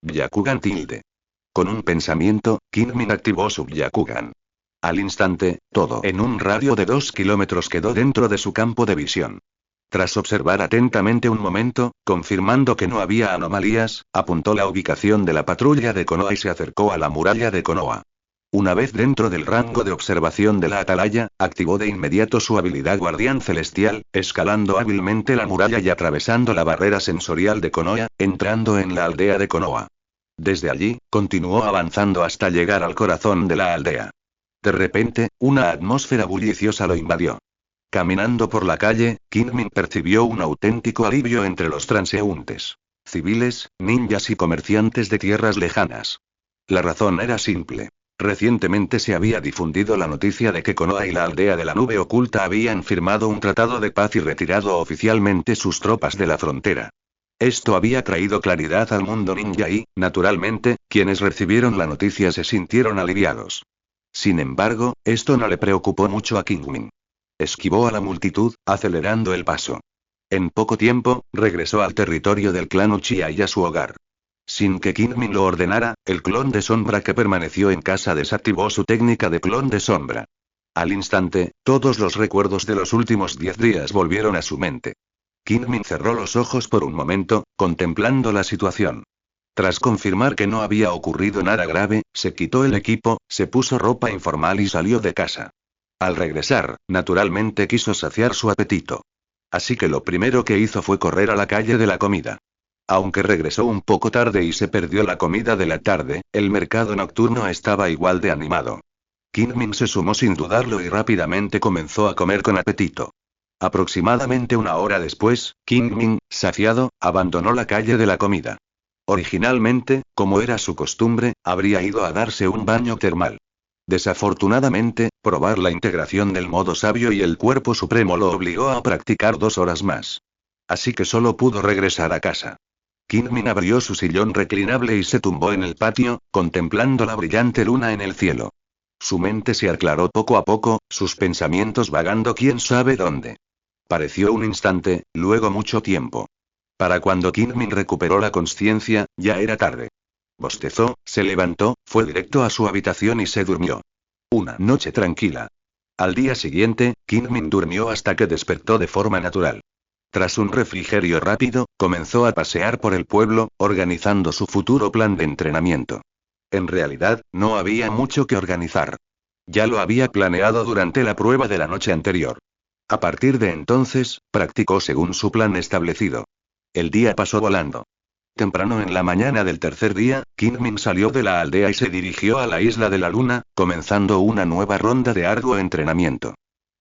S1: Byakugan tilde. Con un pensamiento, Kingmin activó su Byakugan. Al instante, todo en un radio de 2 kilómetros quedó dentro de su campo de visión. Tras observar atentamente un momento, confirmando que no había anomalías, apuntó la ubicación de la patrulla de Konoha y se acercó a la muralla de Konoha. Una vez dentro del rango de observación de la atalaya, activó de inmediato su habilidad guardián celestial, escalando hábilmente la muralla y atravesando la barrera sensorial de Konoha, entrando en la aldea de Konoha. Desde allí, continuó avanzando hasta llegar al corazón de la aldea. De repente, una atmósfera bulliciosa lo invadió. Caminando por la calle, Kingmin percibió un auténtico alivio entre los transeúntes. Civiles, ninjas y comerciantes de tierras lejanas. La razón era simple. Recientemente se había difundido la noticia de que Konoha y la aldea de la nube oculta habían firmado un tratado de paz y retirado oficialmente sus tropas de la frontera. Esto había traído claridad al mundo ninja y, naturalmente, quienes recibieron la noticia se sintieron aliviados. Sin embargo, esto no le preocupó mucho a Kingmin. Esquivó a la multitud, acelerando el paso. En poco tiempo, regresó al territorio del clan Uchiha y a su hogar. Sin que Kingmin lo ordenara, el clon de sombra que permaneció en casa desactivó su técnica de clon de sombra. Al instante, todos los recuerdos de los últimos 10 días volvieron a su mente. Kingmin cerró los ojos por un momento, contemplando la situación. Tras confirmar que no había ocurrido nada grave, se quitó el equipo, se puso ropa informal y salió de casa. Al regresar, naturalmente quiso saciar su apetito. Así que lo primero que hizo fue correr a la calle de la comida. Aunque regresó un poco tarde y se perdió la comida de la tarde, el mercado nocturno estaba igual de animado. Kingmin se sumó sin dudarlo y rápidamente comenzó a comer con apetito. Aproximadamente una hora después, Kingmin, saciado, abandonó la calle de la comida. Originalmente, como era su costumbre, habría ido a darse un baño termal. Desafortunadamente, probar la integración del modo sabio y el cuerpo supremo lo obligó a practicar 2 horas más. Así que solo pudo regresar a casa. Kingmin abrió su sillón reclinable y se tumbó en el patio, contemplando la brillante luna en el cielo. Su mente se aclaró poco a poco, sus pensamientos vagando quién sabe dónde. Pareció un instante, luego mucho tiempo. Para cuando Kingmin recuperó la consciencia, ya era tarde. Bostezó, se levantó, fue directo a su habitación y se durmió. Una noche tranquila. Al día siguiente, Kingmin durmió hasta que despertó de forma natural. Tras un refrigerio rápido, comenzó a pasear por el pueblo, organizando su futuro plan de entrenamiento. En realidad, no había mucho que organizar. Ya lo había planeado durante la prueba de la noche anterior. A partir de entonces, practicó según su plan establecido. El día pasó volando. Temprano en la mañana del tercer día, Kingmin salió de la aldea y se dirigió a la isla de la luna, comenzando una nueva ronda de arduo entrenamiento.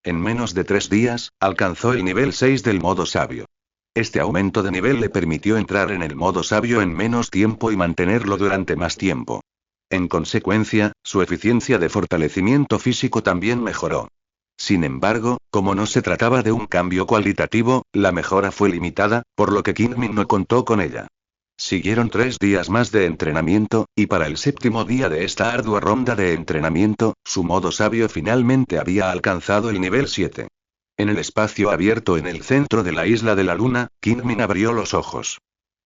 S1: En menos de 3 días, alcanzó el nivel 6 del modo sabio. Este aumento de nivel le permitió entrar en el modo sabio en menos tiempo y mantenerlo durante más tiempo. En consecuencia, su eficiencia de fortalecimiento físico también mejoró. Sin embargo, como no se trataba de un cambio cualitativo, la mejora fue limitada, por lo que Kingmin no contó con ella. Siguieron 3 días más de entrenamiento, y para el 7º día de esta ardua ronda de entrenamiento, su modo sabio finalmente había alcanzado el nivel 7. En el espacio abierto en el centro de la isla de la luna, Kingmin abrió los ojos.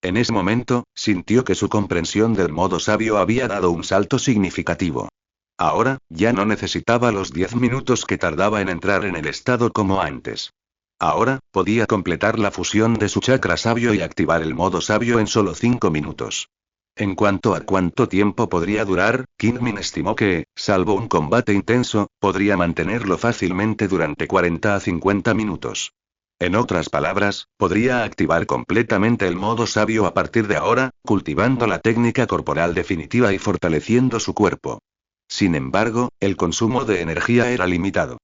S1: En ese momento, sintió que su comprensión del modo sabio había dado un salto significativo. Ahora, ya no necesitaba los 10 minutos que tardaba en entrar en el estado como antes. Ahora, podía completar la fusión de su chakra sabio y activar el modo sabio en solo 5 minutos. En cuanto a cuánto tiempo podría durar, Kingmin estimó que, salvo un combate intenso, podría mantenerlo fácilmente durante 40 a 50 minutos. En otras palabras, podría activar completamente el modo sabio a partir de ahora, cultivando la técnica corporal definitiva y fortaleciendo su cuerpo. Sin embargo, el consumo de energía era limitado.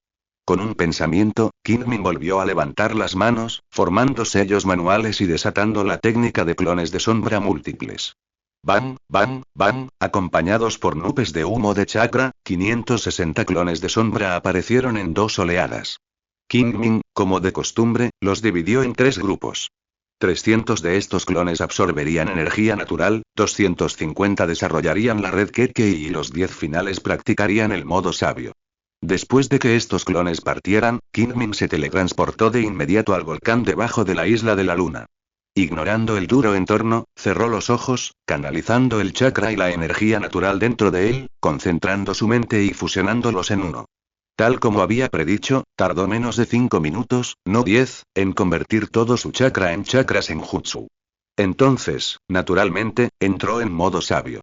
S1: Con un pensamiento, Kingmin volvió a levantar las manos, formando sellos manuales y desatando la técnica de clones de sombra múltiples. Bang, bang, bang, acompañados por nubes de humo de chakra, 560 clones de sombra aparecieron en 2 oleadas. Kingmin, como de costumbre, los dividió en 3 grupos. 300 de estos clones absorberían energía natural, 250 desarrollarían la red Kekkei y los 10 finales practicarían el modo sabio. Después de que estos clones partieran, Kingmin se teletransportó de inmediato al volcán debajo de la isla de la luna. Ignorando el duro entorno, cerró los ojos, canalizando el chakra y la energía natural dentro de él, concentrando su mente y fusionándolos en uno. Tal como había predicho, tardó menos de 5 minutos, no 10, en convertir todo su chakra en chakra senjutsu. Entonces, naturalmente, entró en modo sabio.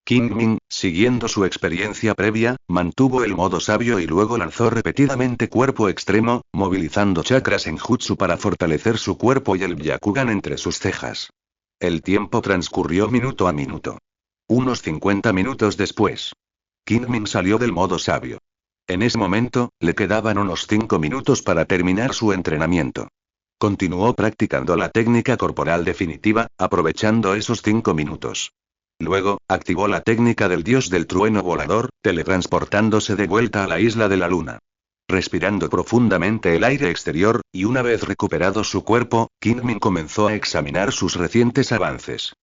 S1: Kingmin, siguiendo su experiencia previa, mantuvo el modo sabio y luego lanzó repetidamente cuerpo extremo, movilizando chakras en jutsu para fortalecer su cuerpo y el Byakugan entre sus cejas. El tiempo transcurrió minuto a minuto. Unos 50 minutos después, Kingmin salió del modo sabio. En ese momento, le quedaban unos 5 minutos para terminar su entrenamiento. Continuó practicando la técnica corporal definitiva, aprovechando esos 5 minutos. Luego, activó la técnica del dios del trueno volador, teletransportándose de vuelta a la isla de la luna. Respirando profundamente el aire exterior, y una vez recuperado su cuerpo, Kingmin comenzó a examinar sus recientes avances.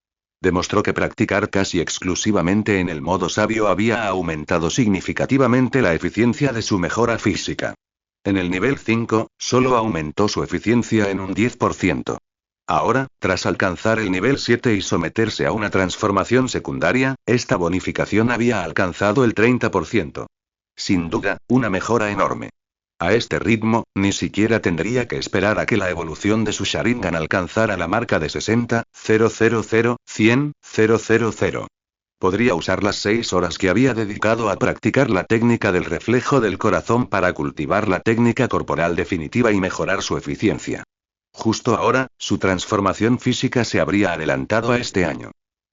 S1: Demostró que practicar casi exclusivamente en el modo sabio había aumentado significativamente la eficiencia de su mejora física. En el nivel 5, solo aumentó su eficiencia en un 10%. Ahora, tras alcanzar el nivel 7 y someterse a una transformación secundaria, esta bonificación había alcanzado el 30%. Sin duda, una mejora enorme. A este ritmo, ni siquiera tendría que esperar a que la evolución de su Sharingan alcanzara la marca de 60, 000, 100, 000. Podría usar las 6 horas que había dedicado a practicar la técnica del reflejo del corazón para cultivar la técnica corporal definitiva y mejorar su eficiencia. Justo ahora, su transformación física se habría adelantado a este año.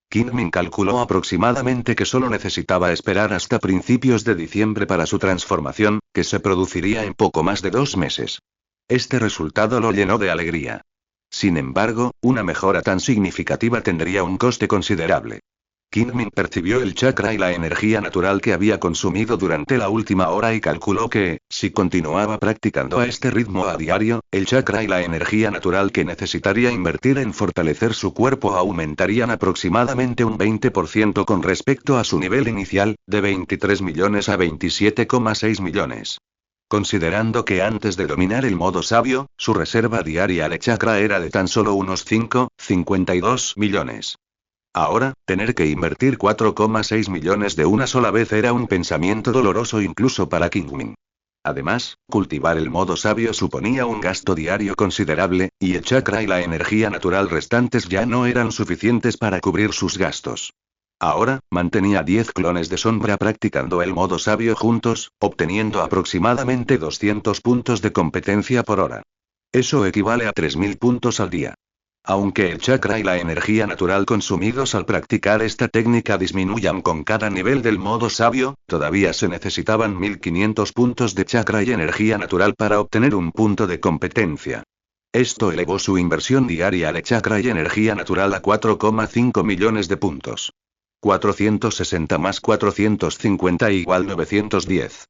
S1: Kingmin calculó aproximadamente que solo necesitaba esperar hasta principios de diciembre para su transformación, que se produciría en poco más de 2 meses. Este resultado lo llenó de alegría. Sin embargo, una mejora tan significativa tendría un coste considerable. Kingmin percibió el chakra y la energía natural que había consumido durante la última hora y calculó que, si continuaba practicando a este ritmo a diario, el chakra y la energía natural que necesitaría invertir en fortalecer su cuerpo aumentarían aproximadamente un 20% con respecto a su nivel inicial, de 23 millones a 27,6 millones. Considerando que antes de dominar el modo sabio, su reserva diaria de chakra era de tan solo unos 52 millones. Ahora, tener que invertir 4,6 millones de una sola vez era un pensamiento doloroso incluso para Kingmin. Además, cultivar el modo sabio suponía un gasto diario considerable, y el chakra y la energía natural restantes ya no eran suficientes para cubrir sus gastos. Ahora, mantenía 10 clones de sombra practicando el modo sabio juntos, obteniendo aproximadamente 200 puntos de competencia por hora. Eso equivale a 3000 puntos al día. Aunque el chakra y la energía natural consumidos al practicar esta técnica disminuyan con cada nivel del modo sabio, todavía se necesitaban 1500 puntos de chakra y energía natural para obtener un punto de competencia. Esto elevó su inversión diaria de chakra y energía natural a 4,5 millones de puntos. 460 más 450 igual 910.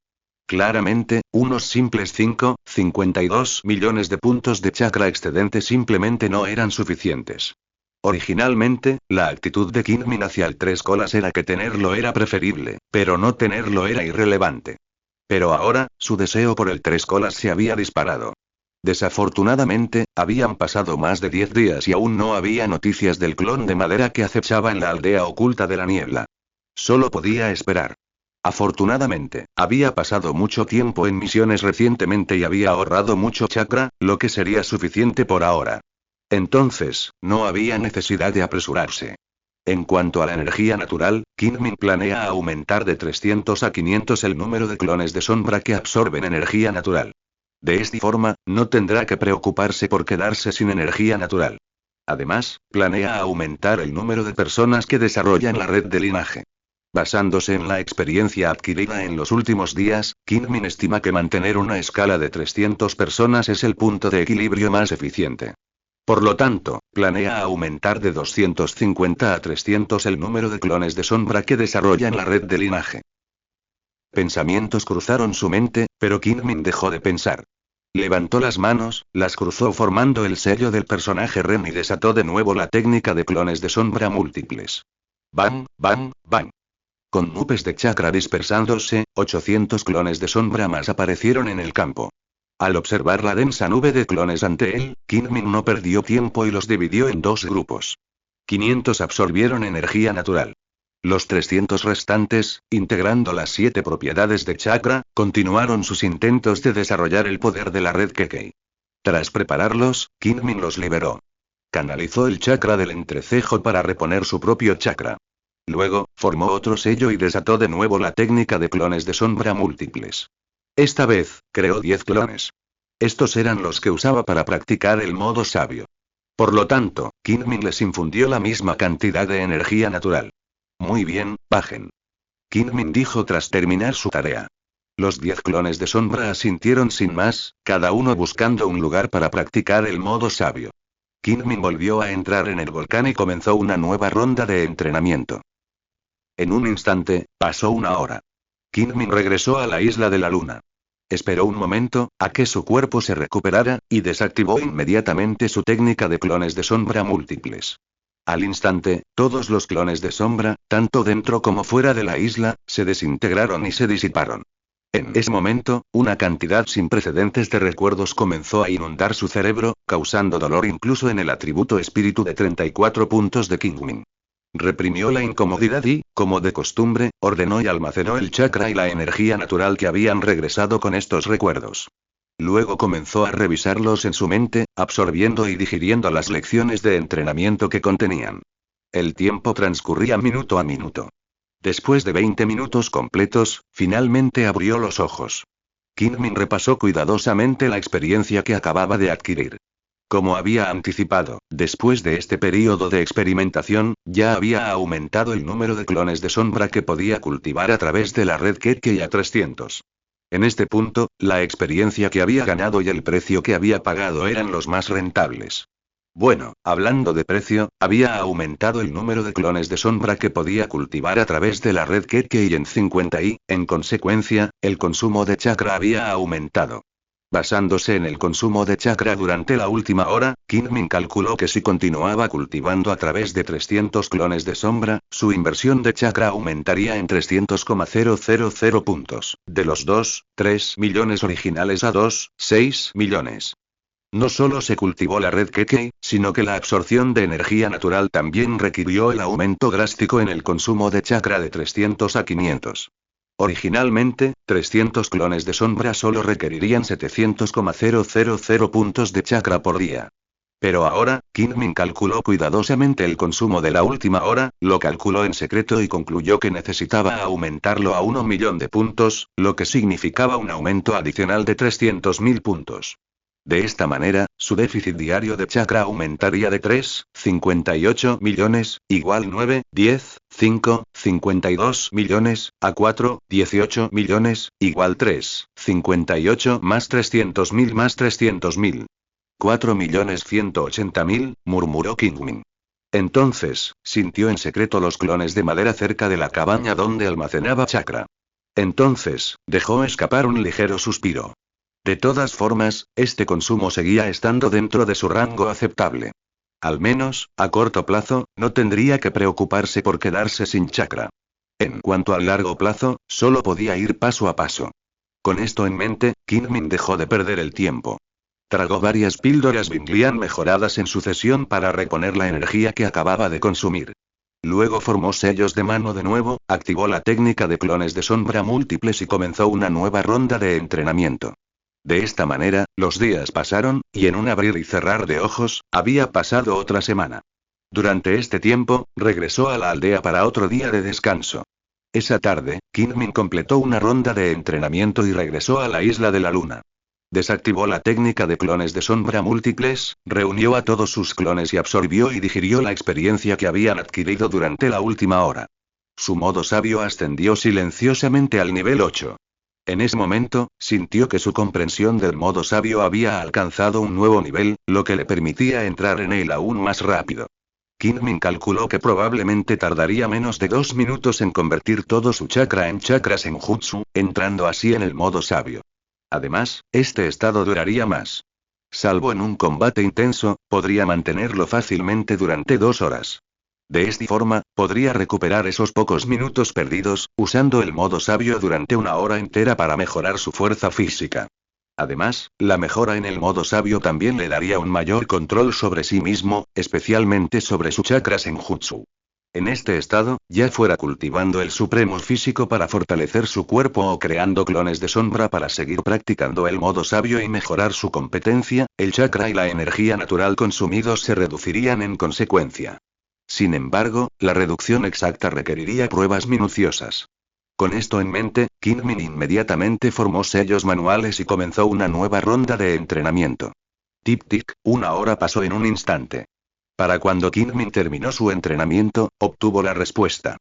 S1: Claramente, unos simples 52 millones de puntos de chakra excedente simplemente no eran suficientes. Originalmente, la actitud de Kingmin hacia el tres colas era que tenerlo era preferible, pero no tenerlo era irrelevante. Pero ahora, su deseo por el tres colas se había disparado. Desafortunadamente, habían pasado más de 10 días y aún no había noticias del clon de madera que acechaba en la aldea oculta de la niebla. Solo podía esperar. Afortunadamente, había pasado mucho tiempo en misiones recientemente y había ahorrado mucho chakra, lo que sería suficiente por ahora. Entonces, no había necesidad de apresurarse. En cuanto a la energía natural, Kingmin planea aumentar de 300 a 500 el número de clones de sombra que absorben energía natural. De esta forma, no tendrá que preocuparse por quedarse sin energía natural. Además, planea aumentar el número de personas que desarrollan la red de linaje. Basándose en la experiencia adquirida en los últimos días, Kingmin estima que mantener una escala de 300 personas es el punto de equilibrio más eficiente. Por lo tanto, planea aumentar de 250 a 300 el número de clones de sombra que desarrollan la red de linaje. Pensamientos cruzaron su mente, pero Kingmin dejó de pensar. Levantó las manos, las cruzó formando el sello del personaje Ren y desató de nuevo la técnica de clones de sombra múltiples. Bang, bang, bang. Con nubes de chakra dispersándose, 800 clones de sombra más aparecieron en el campo. Al observar la densa nube de clones ante él, Kingmin no perdió tiempo y los dividió en 2 grupos. 500 absorbieron energía natural. Los 300 restantes, integrando las 7 propiedades de chakra, continuaron sus intentos de desarrollar el poder de la red Kekkei. Tras prepararlos, Kingmin los liberó. Canalizó el chakra del entrecejo para reponer su propio chakra. Luego, formó otro sello y desató de nuevo la técnica de clones de sombra múltiples. Esta vez, creó 10 clones. Estos eran los que usaba para practicar el modo sabio. Por lo tanto, Kingmin les infundió la misma cantidad de energía natural. Muy bien, bajen. Kingmin dijo tras terminar su tarea. Los 10 clones de sombra asintieron sin más, cada uno buscando un lugar para practicar el modo sabio. Kingmin volvió a entrar en el volcán y comenzó una nueva ronda de entrenamiento. En un instante, pasó una hora. Kingmin regresó a la isla de la luna. Esperó un momento, a que su cuerpo se recuperara, y desactivó inmediatamente su técnica de clones de sombra múltiples. Al instante, todos los clones de sombra, tanto dentro como fuera de la isla, se desintegraron y se disiparon. En ese momento, una cantidad sin precedentes de recuerdos comenzó a inundar su cerebro, causando dolor incluso en el atributo espíritu de 34 puntos de Kingmin. Reprimió la incomodidad y, como de costumbre, ordenó y almacenó el chakra y la energía natural que habían regresado con estos recuerdos. Luego comenzó a revisarlos en su mente, absorbiendo y digiriendo las lecciones de entrenamiento que contenían. El tiempo transcurría minuto a minuto. Después de 20 minutos completos, finalmente abrió los ojos. Kingmin repasó cuidadosamente la experiencia que acababa de adquirir. Como había anticipado, después de este período de experimentación, ya había aumentado el número de clones de sombra que podía cultivar a través de la red Kekkei a 300. En este punto, la experiencia que había ganado y el precio que había pagado eran los más rentables. Bueno, hablando de precio, había aumentado el número de clones de sombra que podía cultivar a través de la red Kekkei en 50 y, en consecuencia, el consumo de chakra había aumentado. Basándose en el consumo de chakra durante la última hora, Kingmin calculó que si continuaba cultivando a través de 300 clones de sombra, su inversión de chakra aumentaría en 300,000 puntos, de los 3 millones originales a 6 millones. No solo se cultivó la red Kekkei, sino que la absorción de energía natural también requirió el aumento drástico en el consumo de chakra de 300 a 500. Originalmente, 300 clones de sombra solo requerirían 700,000 puntos de chakra por día. Pero ahora, Kingmin calculó cuidadosamente el consumo de la última hora, lo calculó en secreto y concluyó que necesitaba aumentarlo a 1 millón de puntos, lo que significaba un aumento adicional de 300.000 puntos. De esta manera, su déficit diario de chakra aumentaría de 3,58 millones, igual 9,52 millones, a 4,18 millones, igual 3,58 más 300.000 más 300.000. 4.180.000, murmuró Kingmin. Entonces, sintió en secreto los clones de madera cerca de la cabaña donde almacenaba chakra. Entonces, dejó escapar un ligero suspiro. De todas formas, este consumo seguía estando dentro de su rango aceptable. Al menos, a corto plazo, no tendría que preocuparse por quedarse sin chakra. En cuanto al largo plazo, solo podía ir paso a paso. Con esto en mente, Kingmin dejó de perder el tiempo. Tragó varias píldoras Binglian mejoradas en sucesión para reponer la energía que acababa de consumir. Luego formó sellos de mano de nuevo, activó la técnica de clones de sombra múltiples y comenzó una nueva ronda de entrenamiento. De esta manera, los días pasaron, y en un abrir y cerrar de ojos, había pasado otra semana. Durante este tiempo, regresó a la aldea para otro día de descanso. Esa tarde, Kingmin completó una ronda de entrenamiento y regresó a la isla de la luna. Desactivó la técnica de clones de sombra múltiples, reunió a todos sus clones y absorbió y digirió la experiencia que habían adquirido durante la última hora. Su modo sabio ascendió silenciosamente al nivel 8. En ese momento, sintió que su comprensión del modo sabio había alcanzado un nuevo nivel, lo que le permitía entrar en él aún más rápido. Kingmin calculó que probablemente tardaría menos de 2 minutos en convertir todo su chakra en chakra senjutsu, entrando así en el modo sabio. Además, este estado duraría más. Salvo en un combate intenso, podría mantenerlo fácilmente durante 2 horas. De esta forma, podría recuperar esos pocos minutos perdidos, usando el modo sabio durante 1 hora entera para mejorar su fuerza física. Además, la mejora en el modo sabio también le daría un mayor control sobre sí mismo, especialmente sobre su chakra senjutsu. En este estado, ya fuera cultivando el supremo físico para fortalecer su cuerpo o creando clones de sombra para seguir practicando el modo sabio y mejorar su competencia, el chakra y la energía natural consumidos se reducirían en consecuencia. Sin embargo, la reducción exacta requeriría pruebas minuciosas. Con esto en mente, Kingmin inmediatamente formó sellos manuales y comenzó una nueva ronda de entrenamiento. Tic-tic, 1 hora pasó en un instante. Para cuando Kingmin terminó su entrenamiento, obtuvo la respuesta.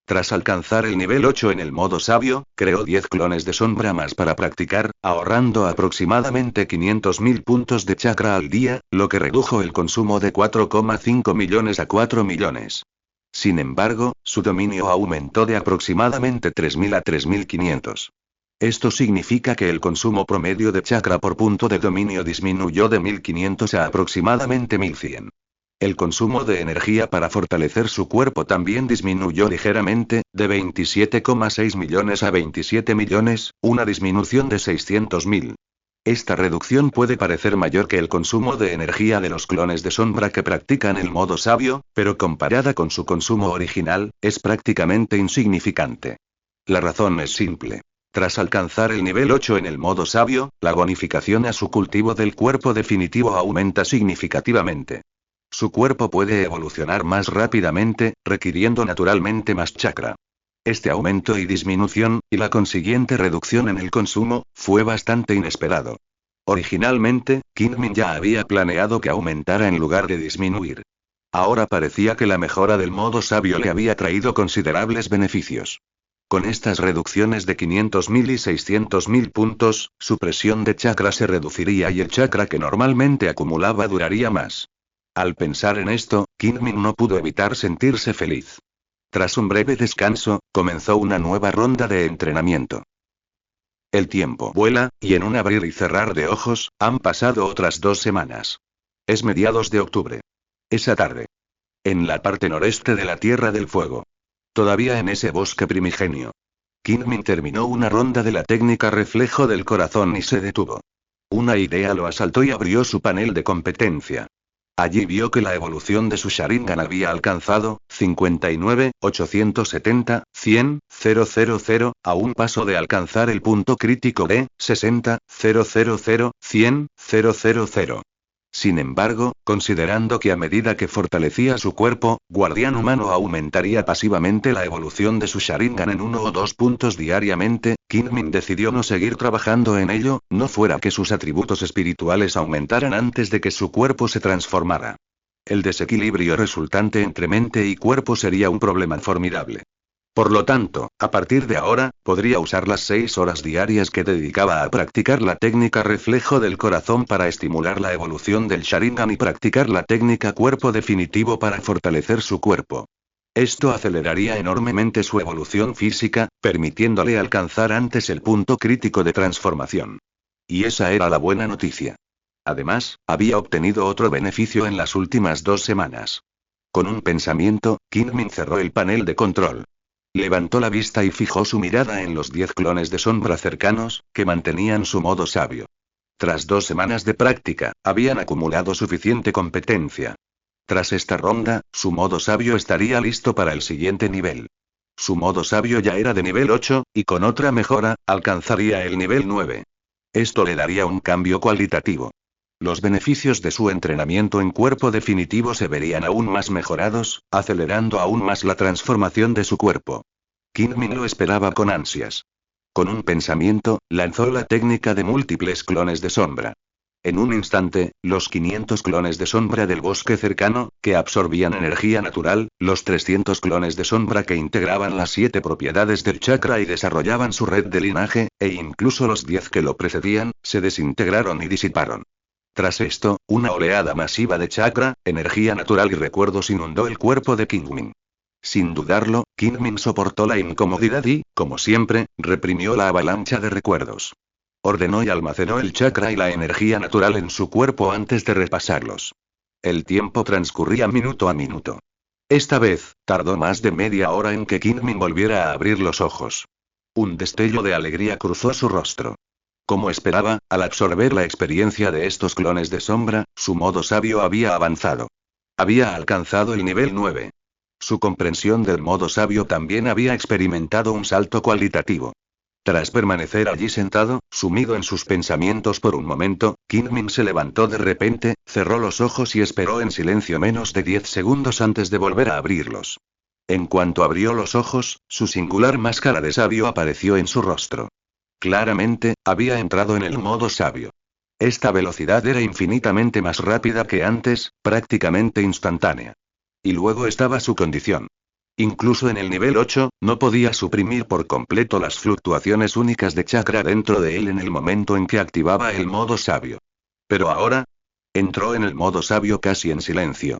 S1: Tras alcanzar el nivel 8 en el modo sabio, creó 10 clones de sombra más para practicar, ahorrando aproximadamente 500.000 puntos de chakra al día, lo que redujo el consumo de 4,5 millones a 4 millones. Sin embargo, su dominio aumentó de aproximadamente 3.000 a 3.500. Esto significa que el consumo promedio de chakra por punto de dominio disminuyó de 1.500 a aproximadamente 1.100. El consumo de energía para fortalecer su cuerpo también disminuyó ligeramente, de 27,6 millones a 27 millones, una disminución de 600.000. Esta reducción puede parecer mayor que el consumo de energía de los clones de sombra que practican el modo sabio, pero comparada con su consumo original, es prácticamente insignificante. La razón es simple. Tras alcanzar el nivel 8 en el modo sabio, la bonificación a su cultivo del cuerpo definitivo aumenta significativamente. Su cuerpo puede evolucionar más rápidamente, requiriendo naturalmente más chakra. Este aumento y disminución, y la consiguiente reducción en el consumo, fue bastante inesperado. Originalmente, Kingmin ya había planeado que aumentara en lugar de disminuir. Ahora parecía que la mejora del modo sabio le había traído considerables beneficios. Con estas reducciones de 500.000 y 600.000 puntos, su presión de chakra se reduciría y el chakra que normalmente acumulaba duraría más. Al pensar en esto, Kingmin no pudo evitar sentirse feliz. Tras un breve descanso, comenzó una nueva ronda de entrenamiento. El tiempo vuela, y en un abrir y cerrar de ojos, han pasado otras 2 semanas. Es mediados de octubre. Esa tarde. En la parte noreste de la Tierra del Fuego. Todavía en ese bosque primigenio. Kingmin terminó una ronda de la técnica reflejo del corazón y se detuvo. Una idea lo asaltó y abrió su panel de competencia. Allí vio que la evolución de su Sharingan había alcanzado 59, 870, 100, 000, a un paso de alcanzar el punto crítico de 60, 000, 100, 000. Sin embargo, considerando que a medida que fortalecía su cuerpo, Guardián Humano aumentaría pasivamente la evolución de su Sharingan en 1 o 2 puntos diariamente, Kingmin decidió no seguir trabajando en ello, no fuera que sus atributos espirituales aumentaran antes de que su cuerpo se transformara. El desequilibrio resultante entre mente y cuerpo sería un problema formidable. Por lo tanto, a partir de ahora, podría usar las 6 horas diarias que dedicaba a practicar la técnica reflejo del corazón para estimular la evolución del Sharingan y practicar la técnica cuerpo definitivo para fortalecer su cuerpo. Esto aceleraría enormemente su evolución física, permitiéndole alcanzar antes el punto crítico de transformación. Y esa era la buena noticia. Además, había obtenido otro beneficio en las últimas 2 semanas. Con un pensamiento, Kingmin cerró el panel de control. Levantó la vista y fijó su mirada en los 10 clones de sombra cercanos, que mantenían su modo sabio. Tras 2 semanas de práctica, habían acumulado suficiente competencia. Tras esta ronda, su modo sabio estaría listo para el siguiente nivel. Su modo sabio ya era de nivel 8, y con otra mejora, alcanzaría el nivel 9. Esto le daría un cambio cualitativo. Los beneficios de su entrenamiento en cuerpo definitivo se verían aún más mejorados, acelerando aún más la transformación de su cuerpo. Kingmin lo esperaba con ansias. Con un pensamiento, lanzó la técnica de múltiples clones de sombra. En un instante, los 500 clones de sombra del bosque cercano, que absorbían energía natural, los 300 clones de sombra que integraban las 7 propiedades del chakra y desarrollaban su red de linaje, e incluso los 10 que lo precedían, se desintegraron y disiparon. Tras esto, una oleada masiva de chakra, energía natural y recuerdos inundó el cuerpo de Kingmin. Sin dudarlo, Kingmin soportó la incomodidad y, como siempre, reprimió la avalancha de recuerdos. Ordenó y almacenó el chakra y la energía natural en su cuerpo antes de repasarlos. El tiempo transcurría minuto a minuto. Esta vez, tardó más de media hora en que Kingmin volviera a abrir los ojos. Un destello de alegría cruzó su rostro. Como esperaba, al absorber la experiencia de estos clones de sombra, su modo sabio había avanzado. Había alcanzado el nivel 9. Su comprensión del modo sabio también había experimentado un salto cualitativo. Tras permanecer allí sentado, sumido en sus pensamientos por un momento, Kingmin se levantó de repente, cerró los ojos y esperó en silencio menos de 10 segundos antes de volver a abrirlos. En cuanto abrió los ojos, su singular máscara de sabio apareció en su rostro. Claramente, había entrado en el modo sabio. Esta velocidad era infinitamente más rápida que antes, prácticamente instantánea. Y luego estaba su condición. Incluso en el nivel 8, no podía suprimir por completo las fluctuaciones únicas de chakra dentro de él en el momento en que activaba el modo sabio. Pero ahora, entró en el modo sabio casi en silencio.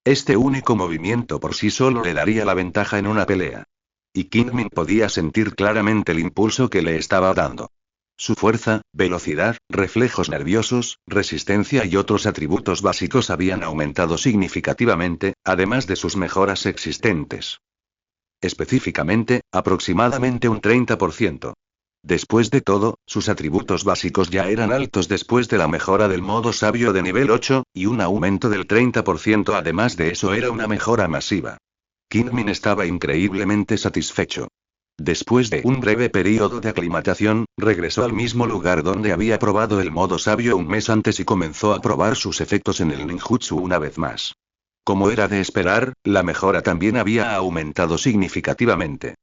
S1: Este único movimiento por sí solo le daría la ventaja en una pelea. Y Kingmin podía sentir claramente el impulso que le estaba dando. Su fuerza, velocidad, reflejos nerviosos, resistencia y otros atributos básicos habían aumentado significativamente, además de sus mejoras existentes. Específicamente, aproximadamente un 30%. Después de todo, sus atributos básicos ya eran altos después de la mejora del modo sabio de nivel 8, y un aumento del 30% además de eso era una mejora masiva. Kingmin estaba increíblemente satisfecho. Después de un breve periodo de aclimatación, regresó al mismo lugar donde había probado el modo sabio un mes antes y comenzó a probar sus efectos en el ninjutsu una vez más. Como era de esperar, la mejora también había aumentado significativamente.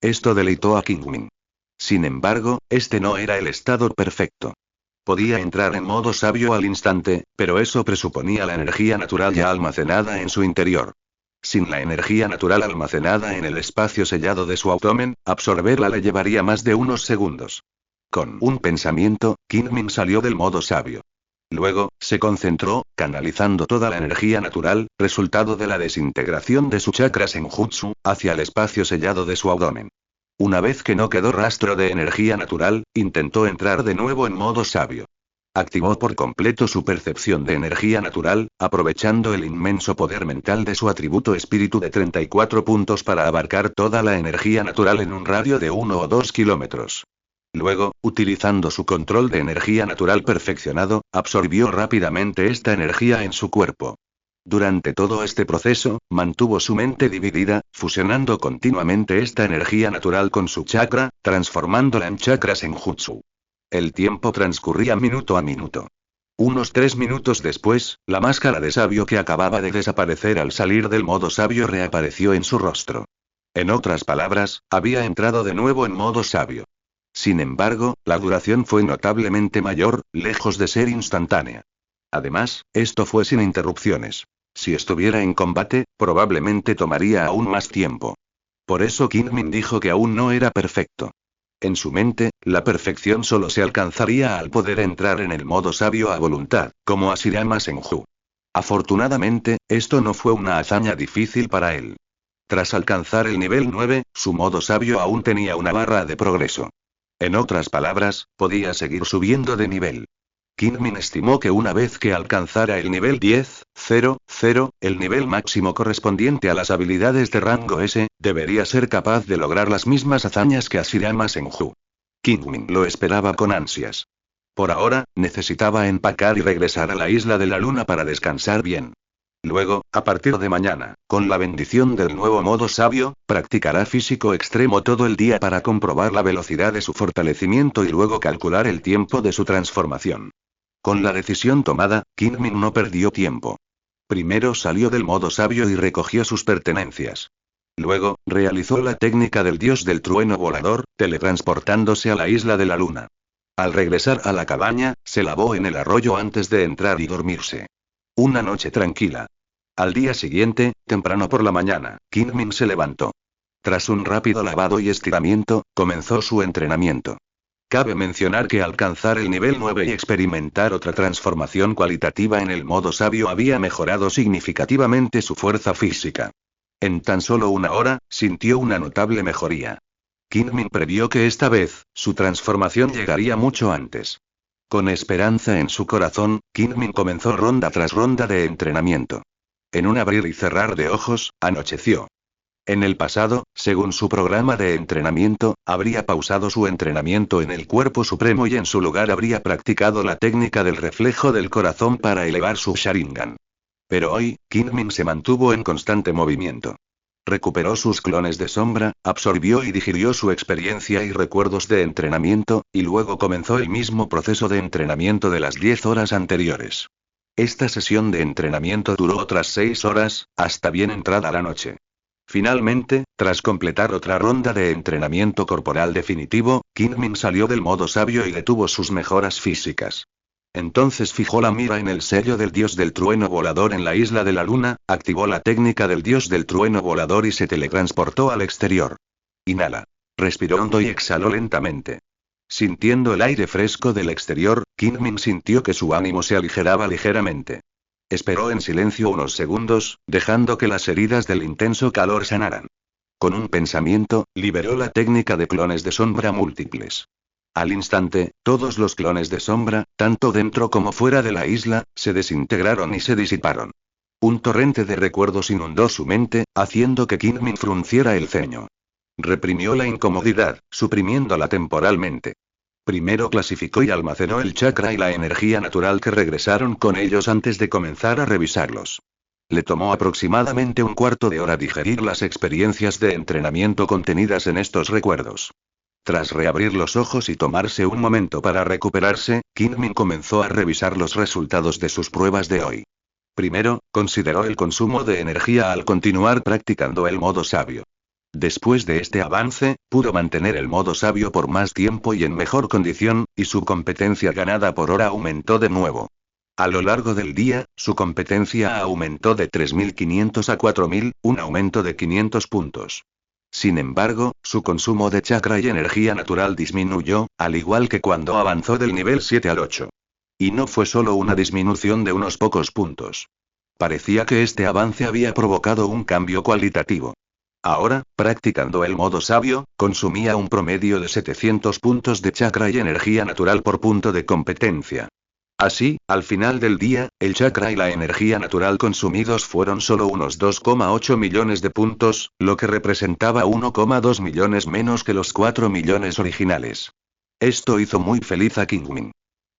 S1: Esto deleitó a Kingmin. Sin embargo, este no era el estado perfecto. Podía entrar en modo sabio al instante, pero eso presuponía la energía natural ya almacenada en su interior. Sin la energía natural almacenada en el espacio sellado de su abdomen, absorberla le llevaría más de unos segundos. Con un pensamiento, Kingmin salió del modo sabio. Luego, se concentró, canalizando toda la energía natural, resultado de la desintegración de su chakra senjutsu, hacia el espacio sellado de su abdomen. Una vez que no quedó rastro de energía natural, intentó entrar de nuevo en modo sabio. Activó por completo su percepción de energía natural, aprovechando el inmenso poder mental de su atributo espíritu de 34 puntos para abarcar toda la energía natural en un radio de 1 o 2 kilómetros. Luego, utilizando su control de energía natural perfeccionado, absorbió rápidamente esta energía en su cuerpo. Durante todo este proceso, mantuvo su mente dividida, fusionando continuamente esta energía natural con su chakra, transformándola en chakra senjutsu. El tiempo transcurría minuto a minuto. Unos 3 minutos después, la máscara de sabio que acababa de desaparecer al salir del modo sabio reapareció en su rostro. En otras palabras, había entrado de nuevo en modo sabio. Sin embargo, la duración fue notablemente mayor, lejos de ser instantánea. Además, esto fue sin interrupciones. Si estuviera en combate, probablemente tomaría aún más tiempo. Por eso Kingmin dijo que aún no era perfecto. En su mente, la perfección solo se alcanzaría al poder entrar en el modo sabio a voluntad, como Hashirama Senju. Afortunadamente, esto no fue una hazaña difícil para él. Tras alcanzar el nivel 9, su modo sabio aún tenía una barra de progreso. En otras palabras, podía seguir subiendo de nivel. Kingmin estimó que una vez que alcanzara el nivel 10.00, el nivel máximo correspondiente a las habilidades de rango S, debería ser capaz de lograr las mismas hazañas que Hashirama Senju. Kingmin lo esperaba con ansias. Por ahora, necesitaba empacar y regresar a la isla de la luna para descansar bien. Luego, a partir de mañana, con la bendición del nuevo modo sabio, practicará físico extremo todo el día para comprobar la velocidad de su fortalecimiento y luego calcular el tiempo de su transformación. Con la decisión tomada, Kingmin no perdió tiempo. Primero salió del modo sabio y recogió sus pertenencias. Luego, realizó la técnica del dios del trueno volador, teletransportándose a la isla de la luna. Al regresar a la cabaña, se lavó en el arroyo antes de entrar y dormirse. Una noche tranquila. Al día siguiente, temprano por la mañana, Kingmin se levantó. Tras un rápido lavado y estiramiento, comenzó su entrenamiento. Cabe mencionar que alcanzar el nivel 9 y experimentar otra transformación cualitativa en el modo sabio había mejorado significativamente su fuerza física. En tan solo una hora, sintió una notable mejoría. Kingmin previó que esta vez, su transformación llegaría mucho antes. Con esperanza en su corazón, Kingmin comenzó ronda tras ronda de entrenamiento. En un abrir y cerrar de ojos, anocheció. En el pasado, según su programa de entrenamiento, habría pausado su entrenamiento en el cuerpo supremo y en su lugar habría practicado la técnica del reflejo del corazón para elevar su Sharingan. Pero hoy, Kingmin se mantuvo en constante movimiento. Recuperó sus clones de sombra, absorbió y digirió su experiencia y recuerdos de entrenamiento, y luego comenzó el mismo proceso de entrenamiento de las 10 horas anteriores. Esta sesión de entrenamiento duró otras 6 horas, hasta bien entrada la noche. Finalmente, tras completar otra ronda de entrenamiento corporal definitivo, Kingmin salió del modo sabio y detuvo sus mejoras físicas. Entonces fijó la mira en el sello del dios del trueno volador en la isla de la luna, activó la técnica del dios del trueno volador y se teletransportó al exterior. Inhala. Respiró hondo y exhaló lentamente. Sintiendo el aire fresco del exterior, Kingmin sintió que su ánimo se aligeraba ligeramente. Esperó en silencio unos segundos, dejando que las heridas del intenso calor sanaran. Con un pensamiento, liberó la técnica de clones de sombra múltiples. Al instante, todos los clones de sombra, tanto dentro como fuera de la isla, se desintegraron y se disiparon. Un torrente de recuerdos inundó su mente, haciendo que Kingmin frunciera el ceño. Reprimió la incomodidad, suprimiéndola temporalmente. Primero clasificó y almacenó el chakra y la energía natural que regresaron con ellos antes de comenzar a revisarlos. Le tomó aproximadamente un cuarto de hora digerir las experiencias de entrenamiento contenidas en estos recuerdos. Tras reabrir los ojos y tomarse un momento para recuperarse, Kingmin comenzó a revisar los resultados de sus pruebas de hoy. Primero, consideró el consumo de energía al continuar practicando el modo sabio. Después de este avance, pudo mantener el modo sabio por más tiempo y en mejor condición, y su competencia ganada por hora aumentó de nuevo. A lo largo del día, su competencia aumentó de 3.500 a 4.000, un aumento de 500 puntos. Sin embargo, su consumo de chakra y energía natural disminuyó, al igual que cuando avanzó del nivel 7 al 8. Y no fue solo una disminución de unos pocos puntos. Parecía que este avance había provocado un cambio cualitativo. Ahora, practicando el modo sabio, consumía un promedio de 700 puntos de chakra y energía natural por punto de competencia. Así, al final del día, el chakra y la energía natural consumidos fueron solo unos 2,8 millones de puntos, lo que representaba 1,2 millones menos que los 4 millones originales. Esto hizo muy feliz a Kingmin.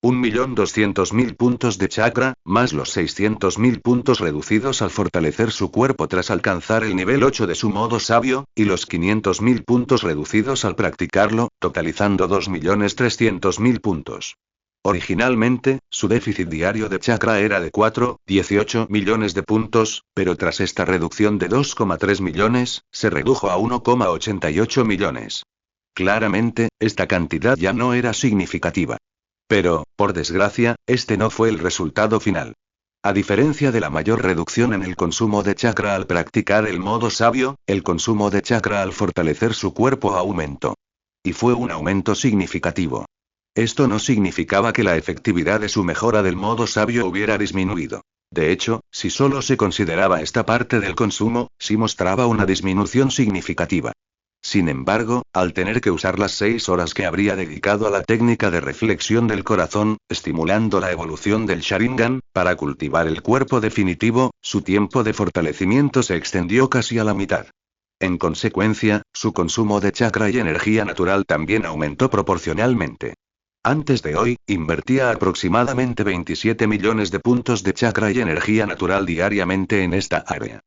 S1: 1.200.000 puntos de chakra, más los 600.000 puntos reducidos al fortalecer su cuerpo tras alcanzar el nivel 8 de su modo sabio, y los 500.000 puntos reducidos al practicarlo, totalizando 2.300.000 puntos. Originalmente, su déficit diario de chakra era de 4,18 millones de puntos, pero tras esta reducción de 2,3 millones, se redujo a 1,88 millones. Claramente, esta cantidad ya no era significativa. Pero, por desgracia, este no fue el resultado final. A diferencia de la mayor reducción en el consumo de chakra al practicar el modo sabio, el consumo de chakra al fortalecer su cuerpo aumentó. Y fue un aumento significativo. Esto no significaba que la efectividad de su mejora del modo sabio hubiera disminuido. De hecho, si solo se consideraba esta parte del consumo, sí mostraba una disminución significativa. Sin embargo, al tener que usar las 6 horas que habría dedicado a la técnica de reflexión del corazón, estimulando la evolución del Sharingan, para cultivar el cuerpo definitivo, su tiempo de fortalecimiento se extendió casi a la mitad. En consecuencia, su consumo de chakra y energía natural también aumentó proporcionalmente. Antes de hoy, invertía aproximadamente 27 millones de puntos de chakra y energía natural diariamente en esta área.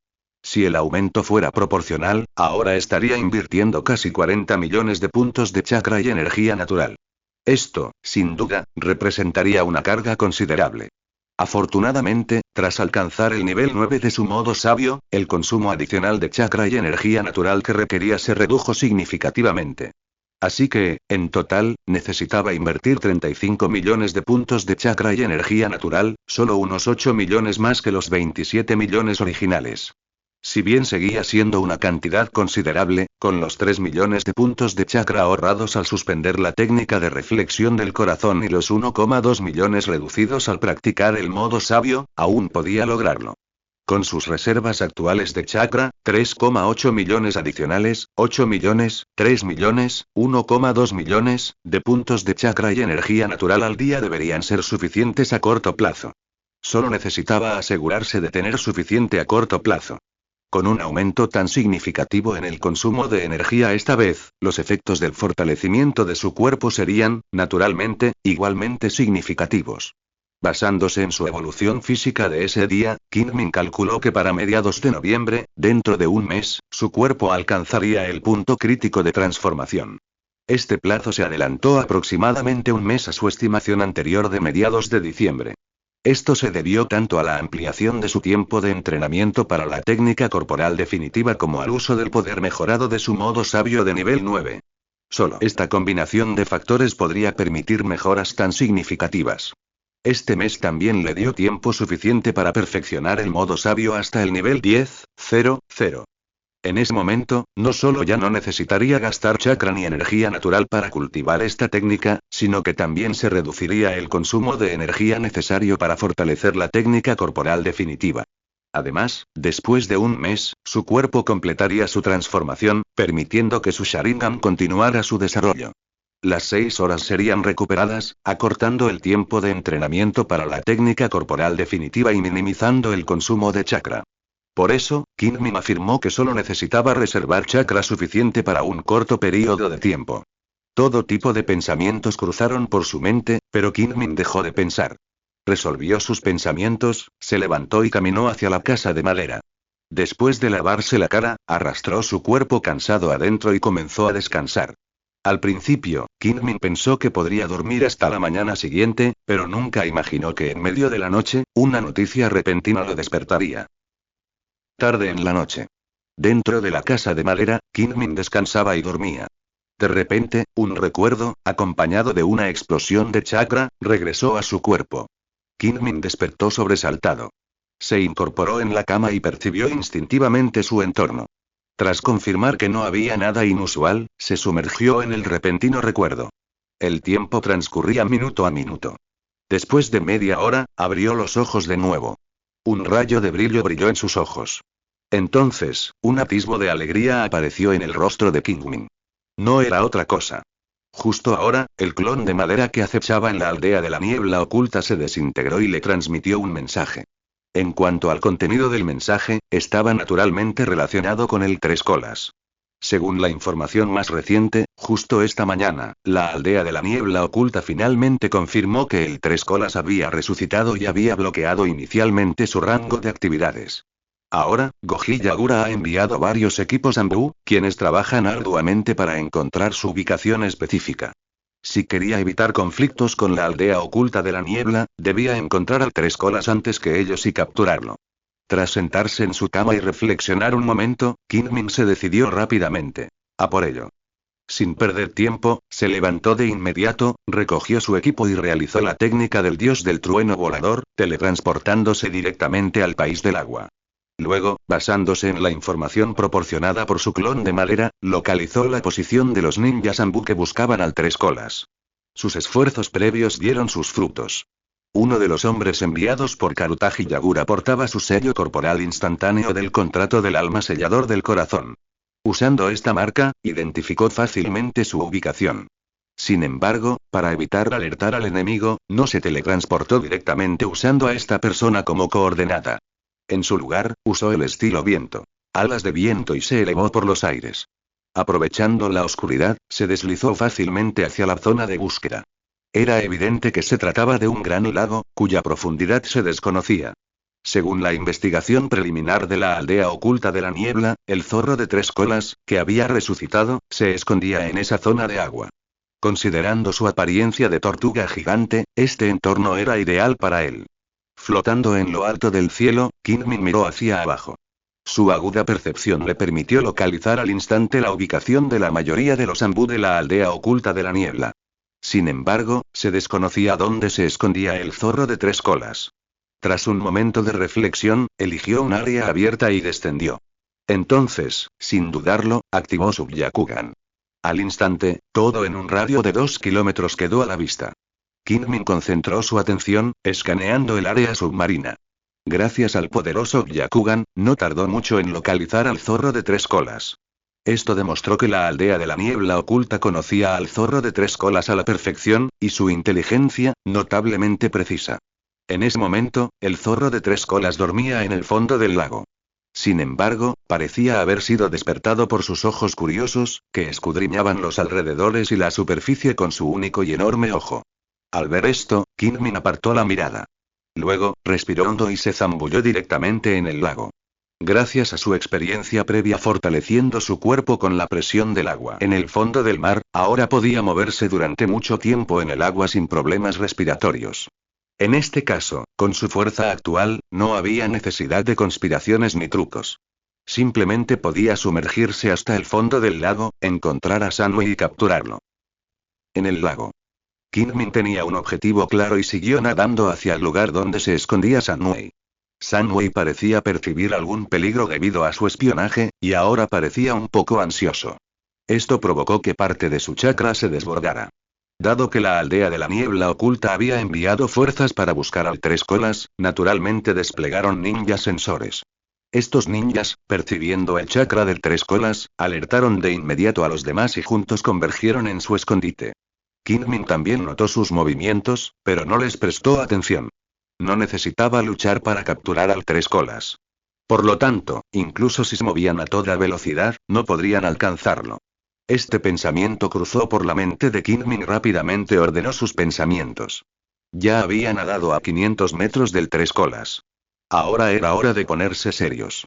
S1: Si el aumento fuera proporcional, ahora estaría invirtiendo casi 40 millones de puntos de chakra y energía natural. Esto, sin duda, representaría una carga considerable. Afortunadamente, tras alcanzar el nivel 9 de su modo sabio, el consumo adicional de chakra y energía natural que requería se redujo significativamente. Así que, en total, necesitaba invertir 35 millones de puntos de chakra y energía natural, solo unos 8 millones más que los 27 millones originales. Si bien seguía siendo una cantidad considerable, con los 3 millones de puntos de chakra ahorrados al suspender la técnica de reflexión del corazón y los 1,2 millones reducidos al practicar el modo sabio, aún podía lograrlo. Con sus reservas actuales de chakra, 3,8 millones adicionales, 8 millones, 3 millones, 1,2 millones, de puntos de chakra y energía natural al día deberían ser suficientes a corto plazo. Solo necesitaba asegurarse de tener suficiente a corto plazo. Con un aumento tan significativo en el consumo de energía esta vez, los efectos del fortalecimiento de su cuerpo serían, naturalmente, igualmente significativos. Basándose en su evolución física de ese día, Kingmin calculó que para mediados de noviembre, dentro de un mes, su cuerpo alcanzaría el punto crítico de transformación. Este plazo se adelantó aproximadamente un mes a su estimación anterior de mediados de diciembre. Esto se debió tanto a la ampliación de su tiempo de entrenamiento para la técnica corporal definitiva como al uso del poder mejorado de su modo sabio de nivel 9. Solo esta combinación de factores podría permitir mejoras tan significativas. Este mes también le dio tiempo suficiente para perfeccionar el modo sabio hasta el nivel 10.00. En ese momento, no solo ya no necesitaría gastar chakra ni energía natural para cultivar esta técnica, sino que también se reduciría el consumo de energía necesario para fortalecer la técnica corporal definitiva. Además, después de un mes, su cuerpo completaría su transformación, permitiendo que su Sharingan continuara su desarrollo. Las 6 horas serían recuperadas, acortando el tiempo de entrenamiento para la técnica corporal definitiva y minimizando el consumo de chakra. Por eso, Kingmin afirmó que solo necesitaba reservar chakra suficiente para un corto periodo de tiempo. Todo tipo de pensamientos cruzaron por su mente, pero Kingmin dejó de pensar. Resolvió sus pensamientos, se levantó y caminó hacia la casa de madera. Después de lavarse la cara, arrastró su cuerpo cansado adentro y comenzó a descansar. Al principio, Kingmin pensó que podría dormir hasta la mañana siguiente, pero nunca imaginó que en medio de la noche, una noticia repentina lo despertaría. Tarde en la noche. Dentro de la casa de madera, Kingmin descansaba y dormía. De repente, un recuerdo, acompañado de una explosión de chakra, regresó a su cuerpo. Kingmin despertó sobresaltado. Se incorporó en la cama y percibió instintivamente su entorno. Tras confirmar que no había nada inusual, se sumergió en el repentino recuerdo. El tiempo transcurría minuto a minuto. Después de media hora, abrió los ojos de nuevo. Un rayo de brillo brilló en sus ojos. Entonces, un atisbo de alegría apareció en el rostro de Kingmin. No era otra cosa. Justo ahora, el clon de madera que acechaba en la aldea de la niebla oculta se desintegró y le transmitió un mensaje. En cuanto al contenido del mensaje, estaba naturalmente relacionado con el Tres Colas. Según la información más reciente, justo esta mañana, la aldea de la niebla oculta finalmente confirmó que el Tres Colas había resucitado y había bloqueado inicialmente su rango de actividades. Ahora, Goji Yagura ha enviado varios equipos Ambu, quienes trabajan arduamente para encontrar su ubicación específica. Si quería evitar conflictos con la aldea oculta de la niebla, debía encontrar al Tres Colas antes que ellos y capturarlo. Tras sentarse en su cama y reflexionar un momento, Kingmin se decidió rápidamente. A por ello. Sin perder tiempo, se levantó de inmediato, recogió su equipo y realizó la técnica del dios del trueno volador, teletransportándose directamente al país del agua. Luego, basándose en la información proporcionada por su clon de madera, localizó la posición de los ninjas Ambu que buscaban al Tres Colas. Sus esfuerzos previos dieron sus frutos. Uno de los hombres enviados por Karutaji Yagura portaba su sello corporal instantáneo del contrato del alma sellador del corazón. Usando esta marca, identificó fácilmente su ubicación. Sin embargo, para evitar alertar al enemigo, no se teletransportó directamente usando a esta persona como coordenada. En su lugar, usó el estilo viento. Alas de viento y se elevó por los aires. Aprovechando la oscuridad, se deslizó fácilmente hacia la zona de búsqueda. Era evidente que se trataba de un gran lago, cuya profundidad se desconocía. Según la investigación preliminar de la aldea oculta de la niebla, el zorro de 3 colas, que había resucitado, se escondía en esa zona de agua. Considerando su apariencia de tortuga gigante, este entorno era ideal para él. Flotando en lo alto del cielo, Kingmin miró hacia abajo. Su aguda percepción le permitió localizar al instante la ubicación de la mayoría de los Ambu de la aldea oculta de la niebla. Sin embargo, se desconocía dónde se escondía el zorro de 3 colas. Tras un momento de reflexión, eligió un área abierta y descendió. Entonces, sin dudarlo, activó su Byakugan. Al instante, todo en un radio de 2 kilómetros quedó a la vista. Kingmin concentró su atención, escaneando el área submarina. Gracias al poderoso Byakugan, no tardó mucho en localizar al zorro de 3 colas. Esto demostró que la aldea de la niebla oculta conocía al zorro de 3 colas a la perfección, y su inteligencia, notablemente precisa. En ese momento, el zorro de 3 colas dormía en el fondo del lago. Sin embargo, parecía haber sido despertado por sus ojos curiosos, que escudriñaban los alrededores y la superficie con su único y enorme ojo. Al ver esto, Kingmin apartó la mirada. Luego, respiró hondo y se zambulló directamente en el lago. Gracias a su experiencia previa fortaleciendo su cuerpo con la presión del agua en el fondo del mar, ahora podía moverse durante mucho tiempo en el agua sin problemas respiratorios. En este caso, con su fuerza actual, no había necesidad de conspiraciones ni trucos. Simplemente podía sumergirse hasta el fondo del lago, encontrar a Sanui y capturarlo. En el lago. Kingmin tenía un objetivo claro y siguió nadando hacia el lugar donde se escondía Sunway. Sunway parecía percibir algún peligro debido a su espionaje, y ahora parecía un poco ansioso. Esto provocó que parte de su chakra se desbordara. Dado que la aldea de la niebla oculta había enviado fuerzas para buscar al Tres Colas, naturalmente desplegaron ninjas sensores. Estos ninjas, percibiendo el chakra del Tres Colas, alertaron de inmediato a los demás y juntos convergieron en su escondite. Kingmin también notó sus movimientos, pero no les prestó atención. No necesitaba luchar para capturar al Tres Colas. Por lo tanto, incluso si se movían a toda velocidad, no podrían alcanzarlo. Este pensamiento cruzó por la mente de Kingmin y rápidamente ordenó sus pensamientos. Ya había nadado a 500 metros del Tres Colas. Ahora era hora de ponerse serios.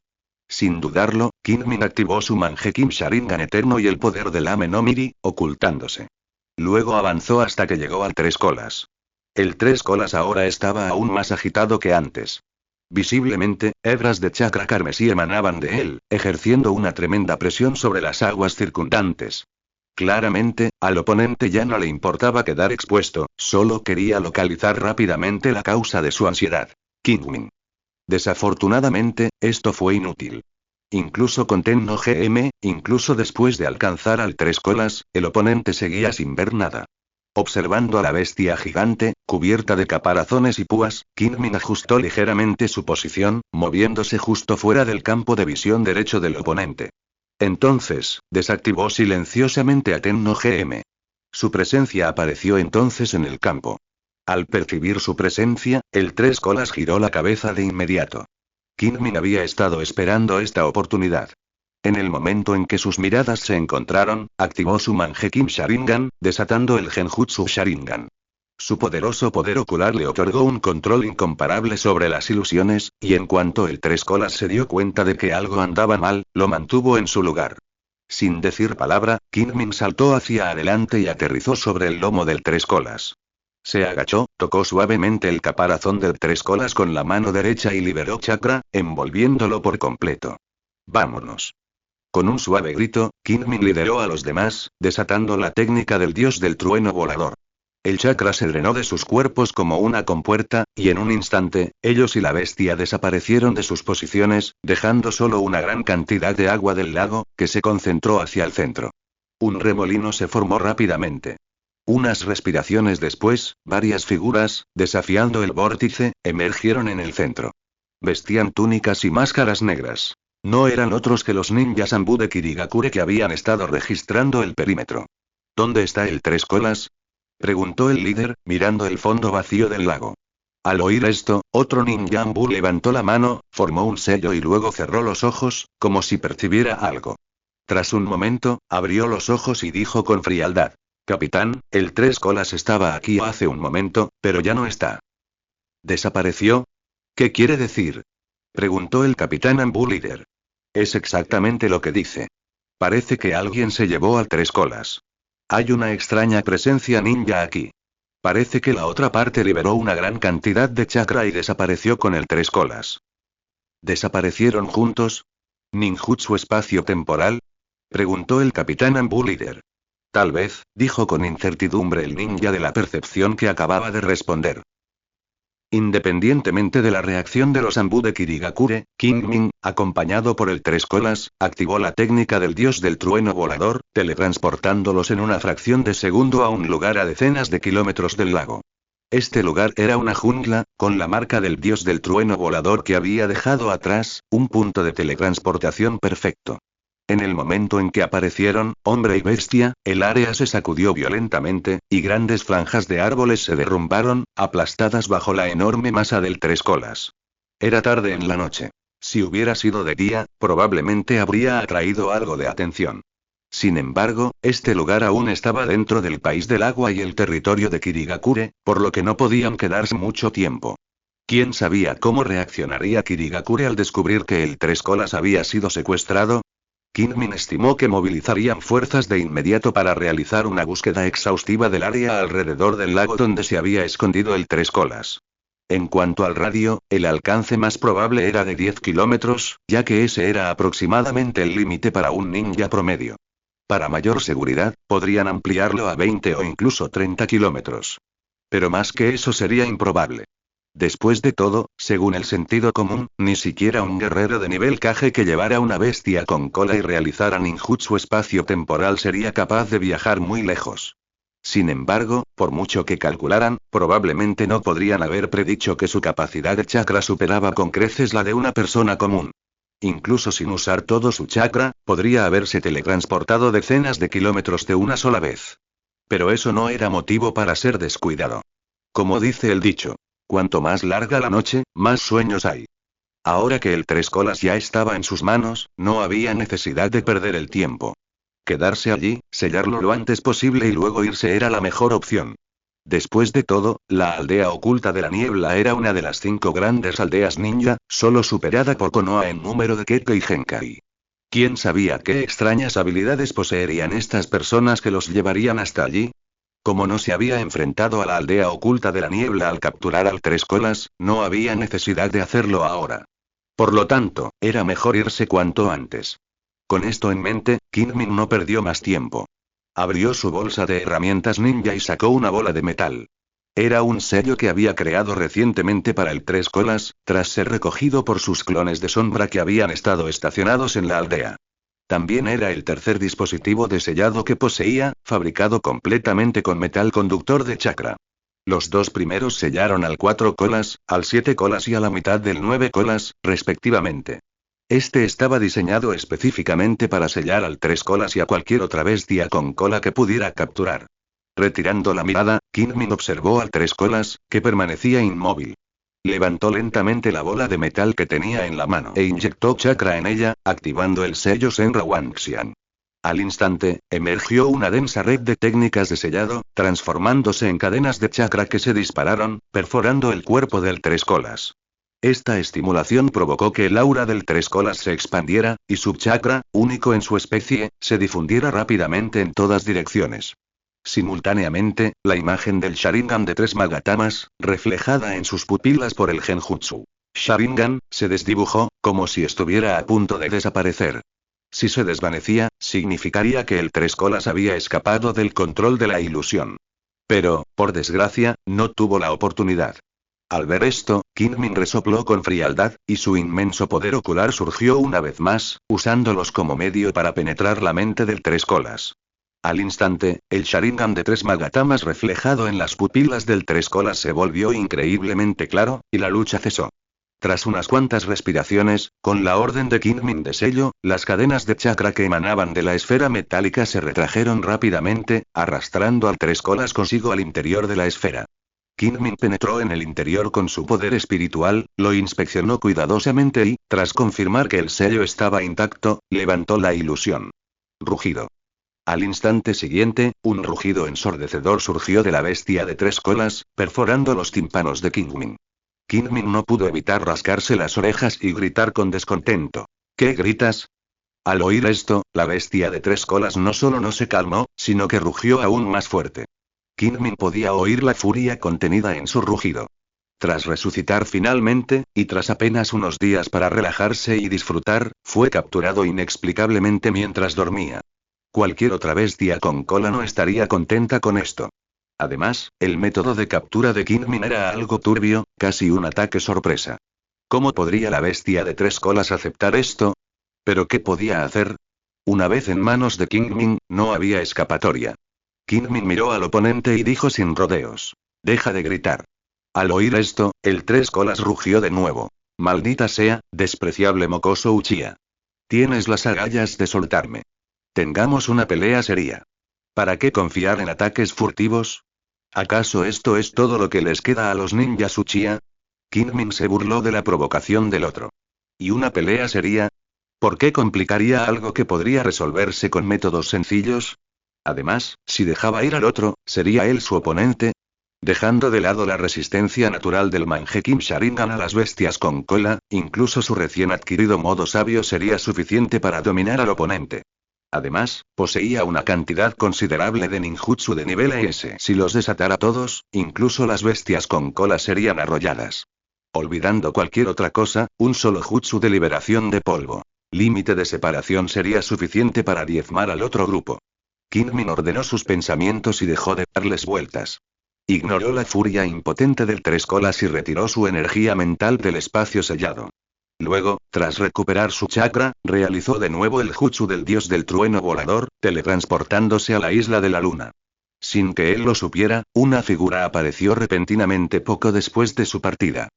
S1: Sin dudarlo, Kingmin activó su Mangekyou Sharingan eterno y el poder del Ame no Miri, ocultándose. Luego avanzó hasta que llegó al Tres Colas. El Tres Colas ahora estaba aún más agitado que antes. Visiblemente, hebras de chakra carmesí emanaban de él, ejerciendo una tremenda presión sobre las aguas circundantes. Claramente, al oponente ya no le importaba quedar expuesto, solo quería localizar rápidamente la causa de su ansiedad. Kingmin. Desafortunadamente, esto fue inútil. Incluso con Tenno GM, incluso después de alcanzar al Tres Colas, el oponente seguía sin ver nada. Observando a la bestia gigante, cubierta de caparazones y púas, Kingmin ajustó ligeramente su posición, moviéndose justo fuera del campo de visión derecho del oponente. Entonces, desactivó silenciosamente a Tenno GM. Su presencia apareció entonces en el campo. Al percibir su presencia, el Tres Colas giró la cabeza de inmediato. Kingmin había estado esperando esta oportunidad. En el momento en que sus miradas se encontraron, activó su Mangekyou Sharingan, desatando el Genjutsu Sharingan. Su poderoso poder ocular le otorgó un control incomparable sobre las ilusiones, y en cuanto el Tres Colas se dio cuenta de que algo andaba mal, lo mantuvo en su lugar. Sin decir palabra, Kingmin saltó hacia adelante y aterrizó sobre el lomo del Tres Colas. Se agachó, tocó suavemente el caparazón del Tres Colas con la mano derecha y liberó chakra, envolviéndolo por completo. ¡Vámonos! Con un suave grito, Kingmin lideró a los demás, desatando la técnica del dios del trueno volador. El chakra se drenó de sus cuerpos como una compuerta, y en un instante, ellos y la bestia desaparecieron de sus posiciones, dejando solo una gran cantidad de agua del lago, que se concentró hacia el centro. Un remolino se formó rápidamente. Unas respiraciones después, varias figuras, desafiando el vórtice, emergieron en el centro. Vestían túnicas y máscaras negras. No eran otros que los ninjas Anbu de Kirigakure que habían estado registrando el perímetro. ¿Dónde está el Tres Colas?, preguntó el líder, mirando el fondo vacío del lago. Al oír esto, otro ninja Anbu levantó la mano, formó un sello y luego cerró los ojos, como si percibiera algo. Tras un momento, abrió los ojos y dijo con frialdad: Capitán, el Tres Colas estaba aquí hace un momento, pero ya no está. ¿Desapareció? ¿Qué quiere decir?, preguntó el capitán Anbu líder. Es exactamente lo que dice. Parece que alguien se llevó al Tres Colas. Hay una extraña presencia ninja aquí. Parece que la otra parte liberó una gran cantidad de chakra y desapareció con el Tres Colas. ¿Desaparecieron juntos? ¿Ninjutsu espacio-temporal?, preguntó el capitán Anbu líder. Tal vez, dijo con incertidumbre el ninja de la percepción que acababa de responder. Independientemente de la reacción de los Anbu de Kirigakure, Kingmin, acompañado por el Tres Colas, activó la técnica del dios del trueno volador, teletransportándolos en una fracción de segundo a un lugar a decenas de kilómetros del lago. Este lugar era una jungla, con la marca del dios del trueno volador que había dejado atrás, un punto de teletransportación perfecto. En el momento en que aparecieron, hombre y bestia, el área se sacudió violentamente, y grandes franjas de árboles se derrumbaron, aplastadas bajo la enorme masa del Tres Colas. Era tarde en la noche. Si hubiera sido de día, probablemente habría atraído algo de atención. Sin embargo, este lugar aún estaba dentro del país del agua y el territorio de Kirigakure, por lo que no podían quedarse mucho tiempo. ¿Quién sabía cómo reaccionaría Kirigakure al descubrir que el Tres Colas había sido secuestrado? Kingmin estimó que movilizarían fuerzas de inmediato para realizar una búsqueda exhaustiva del área alrededor del lago donde se había escondido el Tres Colas. En cuanto al radio, el alcance más probable era de 10 kilómetros, ya que ese era aproximadamente el límite para un ninja promedio. Para mayor seguridad, podrían ampliarlo a 20 o incluso 30 kilómetros. Pero más que eso sería improbable. Después de todo, según el sentido común, ni siquiera un guerrero de nivel Kage que llevara una bestia con cola y realizara ninjutsu espacio-temporal sería capaz de viajar muy lejos. Sin embargo, por mucho que calcularan, probablemente no podrían haber predicho que su capacidad de chakra superaba con creces la de una persona común. Incluso sin usar todo su chakra, podría haberse teletransportado decenas de kilómetros de una sola vez. Pero eso no era motivo para ser descuidado. Como dice el dicho, cuanto más larga la noche, más sueños hay. Ahora que el Tres Colas ya estaba en sus manos, no había necesidad de perder el tiempo. Quedarse allí, sellarlo lo antes posible y luego irse era la mejor opción. Después de todo, la aldea oculta de la niebla era una de las 5 grandes aldeas ninja, solo superada por Konoha en número de Kekkei y Genkai. ¿Quién sabía qué extrañas habilidades poseerían estas personas que los llevarían hasta allí? Como no se había enfrentado a la aldea oculta de la niebla al capturar al Tres Colas, no había necesidad de hacerlo ahora. Por lo tanto, era mejor irse cuanto antes. Con esto en mente, Kingmin no perdió más tiempo. Abrió su bolsa de herramientas ninja y sacó una bola de metal. Era un sello que había creado recientemente para el Tres Colas, tras ser recogido por sus clones de sombra que habían estado estacionados en la aldea. También era el tercer dispositivo de sellado que poseía, fabricado completamente con metal conductor de chakra. Los 2 primeros sellaron al 4 colas, al 7 colas y a la mitad del 9 colas, respectivamente. Este estaba diseñado específicamente para sellar al 3 colas y a cualquier otra bestia con cola que pudiera capturar. Retirando la mirada, Kingmin observó al 3 colas, que permanecía inmóvil. Levantó lentamente la bola de metal que tenía en la mano e inyectó chakra en ella, activando el sello Senra Wanxian. Al instante, emergió una densa red de técnicas de sellado, transformándose en cadenas de chakra que se dispararon, perforando el cuerpo del 3 colas. Esta estimulación provocó que el aura del 3 colas se expandiera, y su chakra, único en su especie, se difundiera rápidamente en todas direcciones. Simultáneamente, la imagen del Sharingan de 3 Magatamas, reflejada en sus pupilas por el Genjutsu Sharingan, se desdibujó, como si estuviera a punto de desaparecer. Si se desvanecía, significaría que el 3 colas había escapado del control de la ilusión. Pero, por desgracia, no tuvo la oportunidad. Al ver esto, Kingmin resopló con frialdad, y su inmenso poder ocular surgió una vez más, usándolos como medio para penetrar la mente del 3 colas. Al instante, el Sharingan de 3 Magatamas reflejado en las pupilas del 3 colas se volvió increíblemente claro, y la lucha cesó. Tras unas cuantas respiraciones, con la orden de Kingmin de sello, las cadenas de chakra que emanaban de la esfera metálica se retrajeron rápidamente, arrastrando al 3 colas consigo al interior de la esfera. Kingmin penetró en el interior con su poder espiritual, lo inspeccionó cuidadosamente y, tras confirmar que el sello estaba intacto, levantó la ilusión. Rugido. Al instante siguiente, un rugido ensordecedor surgió de la bestia de 3 colas, perforando los tímpanos de Kingmin. Kingmin no pudo evitar rascarse las orejas y gritar con descontento. ¿Qué gritas? Al oír esto, la bestia de 3 colas no solo no se calmó, sino que rugió aún más fuerte. Kingmin podía oír la furia contenida en su rugido. Tras resucitar finalmente, y tras apenas unos días para relajarse y disfrutar, fue capturado inexplicablemente mientras dormía. Cualquier otra bestia con cola no estaría contenta con esto. Además, el método de captura de Kingmin era algo turbio, casi un ataque sorpresa. ¿Cómo podría la bestia de 3 colas aceptar esto? ¿Pero qué podía hacer? Una vez en manos de Kingmin, no había escapatoria. Kingmin miró al oponente y dijo sin rodeos: «Deja de gritar». Al oír esto, el 3 colas rugió de nuevo. «Maldita sea, despreciable mocoso Uchiha. Tienes las agallas de soltarme. Tengamos una pelea seria. ¿Para qué confiar en ataques furtivos? ¿Acaso esto es todo lo que les queda a los ninjas Uchiha?» Kingmin se burló de la provocación del otro. ¿Y una pelea seria? ¿Por qué complicaría algo que podría resolverse con métodos sencillos? Además, si dejaba ir al otro, ¿sería él su oponente? Dejando de lado la resistencia natural del Mangekyou Sharingan a las bestias con cola, incluso su recién adquirido modo sabio sería suficiente para dominar al oponente. Además, poseía una cantidad considerable de ninjutsu de nivel ES. Si los desatara todos, incluso las bestias con cola serían arrolladas. Olvidando cualquier otra cosa, un solo jutsu de liberación de polvo. límite de separación sería suficiente para diezmar al otro grupo. Kingmin ordenó sus pensamientos y dejó de darles vueltas. Ignoró la furia impotente del Tres Colas y retiró su energía mental del espacio sellado. Luego, tras recuperar su chakra, realizó de nuevo el jutsu del dios del trueno volador, teletransportándose a la isla de la luna. Sin que él lo supiera, una figura apareció repentinamente poco después de su partida.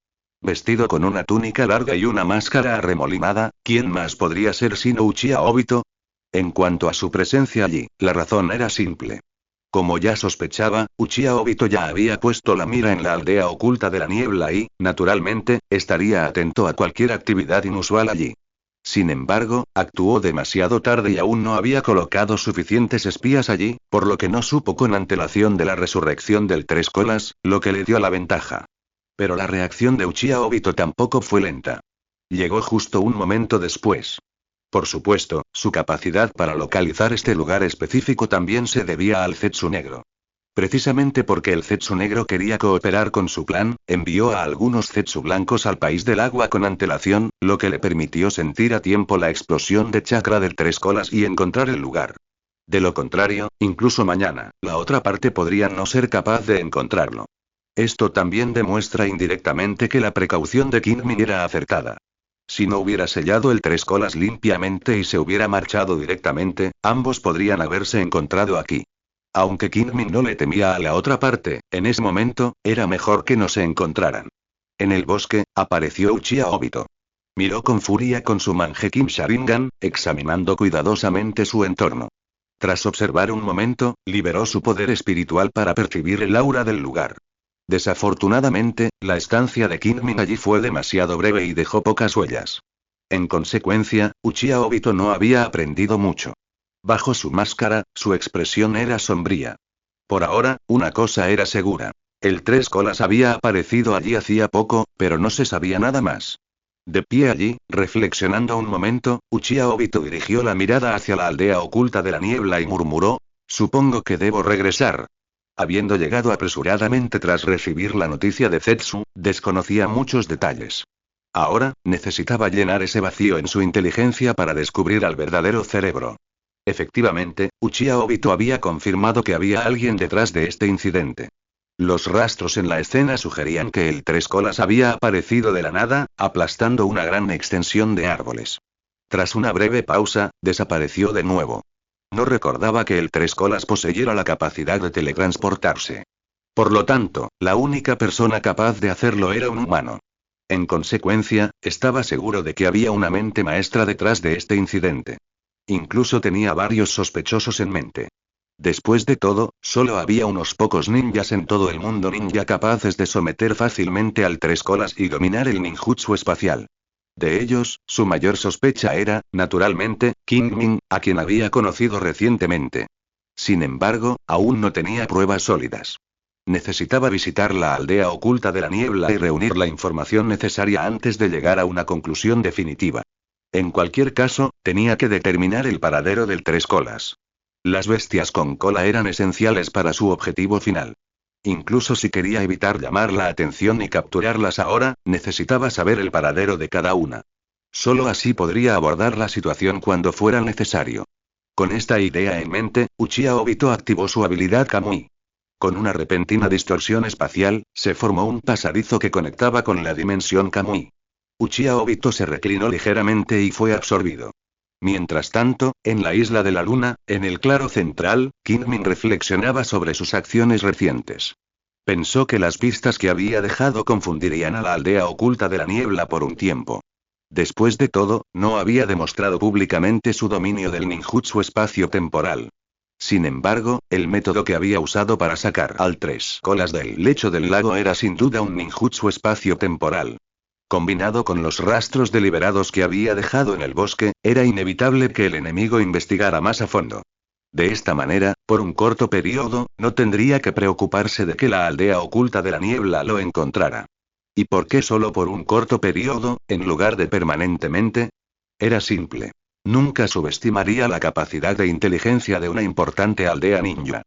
S1: Vestido con una túnica larga y una máscara arremolinada, ¿quién más podría ser sino Uchiha Obito? En cuanto a su presencia allí, la razón era simple. Como ya sospechaba, Uchiha Obito ya había puesto la mira en la aldea oculta de la niebla y, naturalmente, estaría atento a cualquier actividad inusual allí. Sin embargo, actuó demasiado tarde y aún no había colocado suficientes espías allí, por lo que no supo con antelación de la resurrección del Tres Colas, lo que le dio la ventaja. Pero la reacción de Uchiha Obito tampoco fue lenta. Llegó justo un momento después. Por supuesto, su capacidad para localizar este lugar específico también se debía al Zetsu Negro. Precisamente porque el Zetsu Negro quería cooperar con su plan, envió a algunos Zetsu blancos al país del agua con antelación, lo que le permitió sentir a tiempo la explosión de chakra del Tres Colas y encontrar el lugar. De lo contrario, incluso mañana, la otra parte podría no ser capaz de encontrarlo. Esto también demuestra indirectamente que la precaución de Kingmin era acertada. Si no hubiera sellado el Tres Colas limpiamente y se hubiera marchado directamente, ambos podrían haberse encontrado aquí. Aunque Kingmin no le temía a la otra parte, en ese momento, era mejor que no se encontraran. En el bosque, apareció Uchiha Obito. Miró con furia con su Mangekyou Sharingan, examinando cuidadosamente su entorno. Tras observar un momento, liberó su poder espiritual para percibir el aura del lugar. Desafortunadamente, la estancia de Kingmin allí fue demasiado breve y dejó pocas huellas. En consecuencia, Uchiha Obito no había aprendido mucho. Bajo su máscara, su expresión era sombría. Por ahora, una cosa era segura. El Tres Colas había aparecido allí hacía poco, pero no se sabía nada más. De pie allí, reflexionando un momento, Uchiha Obito dirigió la mirada hacia la aldea oculta de la niebla y murmuró: «Supongo que debo regresar». Habiendo llegado apresuradamente tras recibir la noticia de Zetsu, desconocía muchos detalles. Ahora, necesitaba llenar ese vacío en su inteligencia para descubrir al verdadero cerebro. Efectivamente, Uchiha Obito había confirmado que había alguien detrás de este incidente. Los rastros en la escena sugerían que el Tres Colas había aparecido de la nada, aplastando una gran extensión de árboles. Tras una breve pausa, desapareció de nuevo. No recordaba que el Tres Colas poseyera la capacidad de teletransportarse. Por lo tanto, la única persona capaz de hacerlo era un humano. En consecuencia, estaba seguro de que había una mente maestra detrás de este incidente. Incluso tenía varios sospechosos en mente. Después de todo, solo había unos pocos ninjas en todo el mundo ninja capaces de someter fácilmente al Tres Colas y dominar el ninjutsu espacial. De ellos, su mayor sospecha era, naturalmente, Kingmin, a quien había conocido recientemente. Sin embargo, aún no tenía pruebas sólidas. Necesitaba visitar la aldea oculta de la niebla y reunir la información necesaria antes de llegar a una conclusión definitiva. En cualquier caso, tenía que determinar el paradero del Tres Colas. Las bestias con cola eran esenciales para su objetivo final. Incluso si quería evitar llamar la atención y capturarlas ahora, necesitaba saber el paradero de cada una. Solo así podría abordar la situación cuando fuera necesario. Con esta idea en mente, Uchiha Obito activó su habilidad Kamui. Con una repentina distorsión espacial, se formó un pasadizo que conectaba con la dimensión Kamui. Uchiha Obito se reclinó ligeramente y fue absorbido. Mientras tanto, en la isla de la luna, en el claro central, Kingmin reflexionaba sobre sus acciones recientes. Pensó que las pistas que había dejado confundirían a la aldea oculta de la niebla por un tiempo. Después de todo, no había demostrado públicamente su dominio del ninjutsu espacio-temporal. Sin embargo, el método que había usado para sacar al Tres Colas del lecho del lago era sin duda un ninjutsu espacio-temporal. Combinado con los rastros deliberados que había dejado en el bosque, era inevitable que el enemigo investigara más a fondo. De esta manera, por un corto periodo, no tendría que preocuparse de que la aldea oculta de la niebla lo encontrara. ¿Y por qué solo por un corto periodo, en lugar de permanentemente? Era simple. Nunca subestimaría la capacidad de inteligencia de una importante aldea ninja.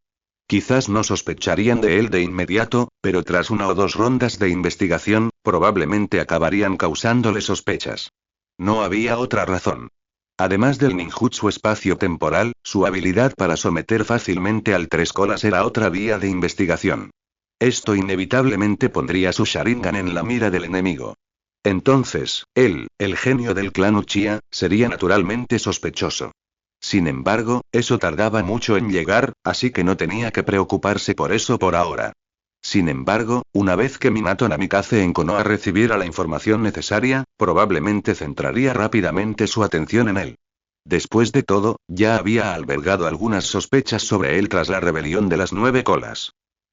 S1: Quizás no sospecharían de él de inmediato, pero tras una o dos rondas de investigación, probablemente acabarían causándole sospechas. No había otra razón. Además del ninjutsu espacio-temporal, su habilidad para someter fácilmente al tres colas era otra vía de investigación. Esto inevitablemente pondría su Sharingan en la mira del enemigo. Entonces, él, el genio del clan Uchiha, sería naturalmente sospechoso. Sin embargo, eso tardaba mucho en llegar, así que no tenía que preocuparse por eso por ahora. Sin embargo, una vez que Minato Namikaze en Konoha recibiera la información necesaria, probablemente centraría rápidamente su atención en él. Después de todo, ya había albergado algunas sospechas sobre él tras la rebelión de las 9 colas.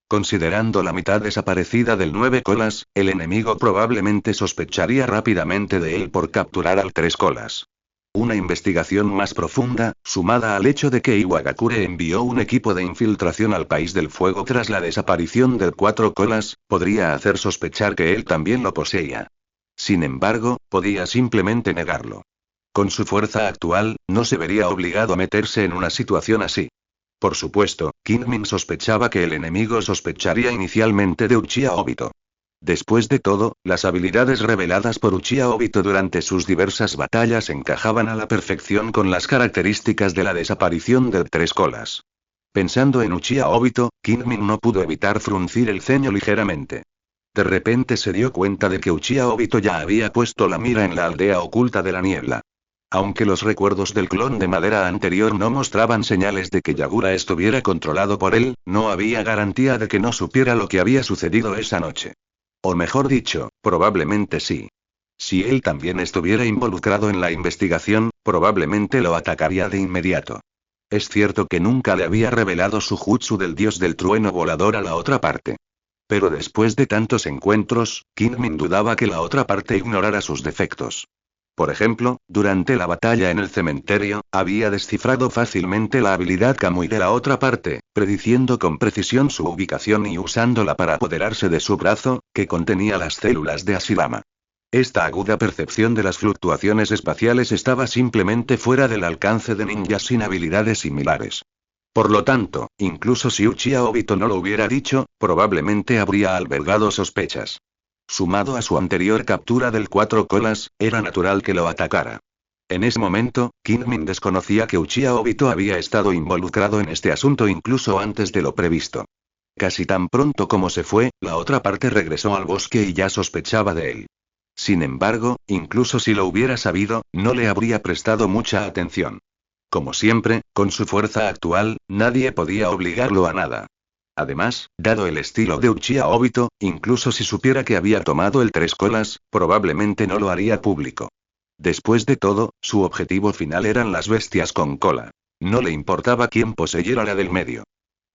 S1: Considerando la mitad desaparecida del 9 colas, el enemigo probablemente sospecharía rápidamente de él por capturar al 3 colas. Una investigación más profunda, sumada al hecho de que Iwagakure envió un equipo de infiltración al País del Fuego tras la desaparición del 4 colas, podría hacer sospechar que él también lo poseía. Sin embargo, podía simplemente negarlo. Con su fuerza actual, no se vería obligado a meterse en una situación así. Por supuesto, Kingmin sospechaba que el enemigo sospecharía inicialmente de Uchiha Obito. Después de todo, las habilidades reveladas por Uchiha Obito durante sus diversas batallas encajaban a la perfección con las características de la desaparición del 3 colas. Pensando en Uchiha Obito, Kingmin no pudo evitar fruncir el ceño ligeramente. De repente se dio cuenta de que Uchiha Obito ya había puesto la mira en la aldea oculta de la niebla. Aunque los recuerdos del clon de madera anterior no mostraban señales de que Yagura estuviera controlado por él, no había garantía de que no supiera lo que había sucedido esa noche. O mejor dicho, probablemente sí. Si él también estuviera involucrado en la investigación, probablemente lo atacaría de inmediato. Es cierto que nunca le había revelado su jutsu del dios del trueno volador a la otra parte. Pero después de tantos encuentros, Kingmin dudaba que la otra parte ignorara sus defectos. Por ejemplo, durante la batalla en el cementerio, había descifrado fácilmente la habilidad Kamui de la otra parte, prediciendo con precisión su ubicación y usándola para apoderarse de su brazo, que contenía las células de Ashirama. Esta aguda percepción de las fluctuaciones espaciales estaba simplemente fuera del alcance de ninjas sin habilidades similares. Por lo tanto, incluso si Uchiha Obito no lo hubiera dicho, probablemente habría albergado sospechas. Sumado a su anterior captura del 4 colas, era natural que lo atacara. En ese momento, Kingmin desconocía que Uchiha Obito había estado involucrado en este asunto incluso antes de lo previsto. Casi tan pronto como se fue, la otra parte regresó al bosque y ya sospechaba de él. Sin embargo, incluso si lo hubiera sabido, no le habría prestado mucha atención. Como siempre, con su fuerza actual, nadie podía obligarlo a nada. Además, dado el estilo de Uchiha Obito, incluso si supiera que había tomado el 3 colas, probablemente no lo haría público. Después de todo, su objetivo final eran las bestias con cola. No le importaba quién poseyera la del medio.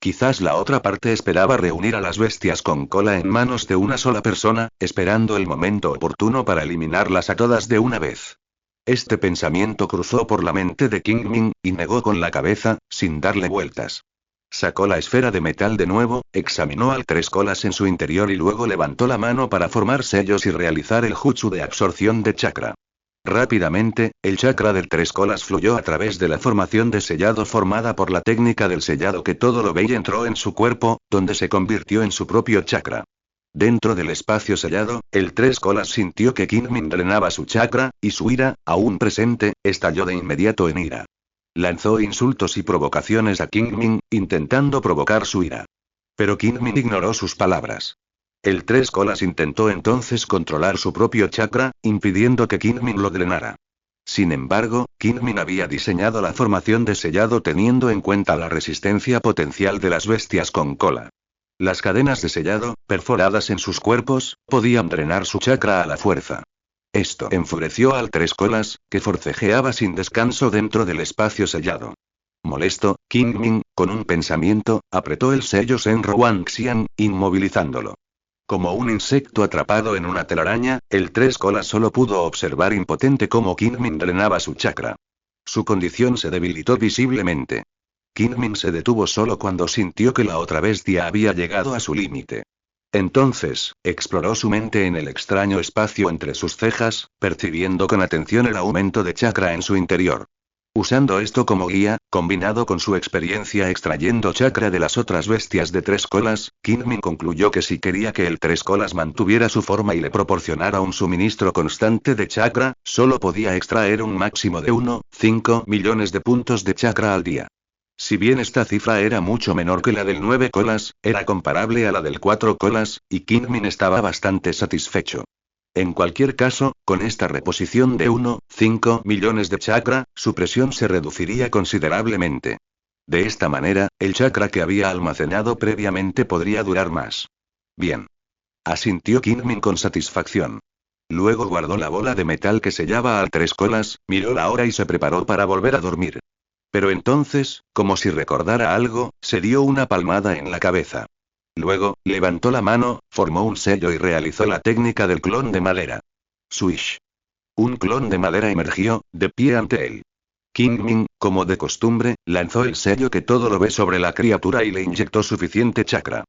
S1: Quizás la otra parte esperaba reunir a las bestias con cola en manos de una sola persona, esperando el momento oportuno para eliminarlas a todas de una vez. Este pensamiento cruzó por la mente de Kingmin, y negó con la cabeza, sin darle vueltas. Sacó la esfera de metal de nuevo, examinó al 3 colas en su interior y luego levantó la mano para formar sellos y realizar el jutsu de absorción de chakra. Rápidamente, el chakra del 3 colas fluyó a través de la formación de sellado formada por la técnica del sellado que todo lo ve y entró en su cuerpo, donde se convirtió en su propio chakra. Dentro del espacio sellado, el 3 colas sintió que Kingmin drenaba su chakra, y su ira, aún presente, estalló de inmediato en ira. Lanzó insultos y provocaciones a Kingmin, intentando provocar su ira. Pero Kingmin ignoró sus palabras. El 3 colas intentó entonces controlar su propio chakra, impidiendo que Kingmin lo drenara. Sin embargo, Kingmin había diseñado la formación de sellado teniendo en cuenta la resistencia potencial de las bestias con cola. Las cadenas de sellado, perforadas en sus cuerpos, podían drenar su chakra a la fuerza. Esto enfureció al 3 colas, que forcejeaba sin descanso dentro del espacio sellado. Molesto, Kingmin, con un pensamiento, apretó el sello Senro Wanxian, inmovilizándolo. Como un insecto atrapado en una telaraña, el 3 colas solo pudo observar impotente cómo Kingmin drenaba su chakra. Su condición se debilitó visiblemente. Kingmin se detuvo solo cuando sintió que la otra bestia había llegado a su límite. Entonces, exploró su mente en el extraño espacio entre sus cejas, percibiendo con atención el aumento de chakra en su interior. Usando esto como guía, combinado con su experiencia extrayendo chakra de las otras bestias de tres colas, Kingmin concluyó que si quería que el tres colas mantuviera su forma y le proporcionara un suministro constante de chakra, solo podía extraer un máximo de 1,5 millones de puntos de chakra al día. Si bien esta cifra era mucho menor que la del 9 colas, era comparable a la del 4 colas, y Kingmin estaba bastante satisfecho. En cualquier caso, con esta reposición de 1,5 millones de chakra, su presión se reduciría considerablemente. De esta manera, el chakra que había almacenado previamente podría durar más. Bien. Asintió Kingmin con satisfacción. Luego guardó la bola de metal que sellaba al tres colas, miró la hora y se preparó para volver a dormir. Pero entonces, como si recordara algo, se dio una palmada en la cabeza. Luego, levantó la mano, formó un sello y realizó la técnica del clon de madera. Swish. Un clon de madera emergió, de pie ante él. Kingmin, como de costumbre, lanzó el sello que todo lo ve sobre la criatura y le inyectó suficiente chakra.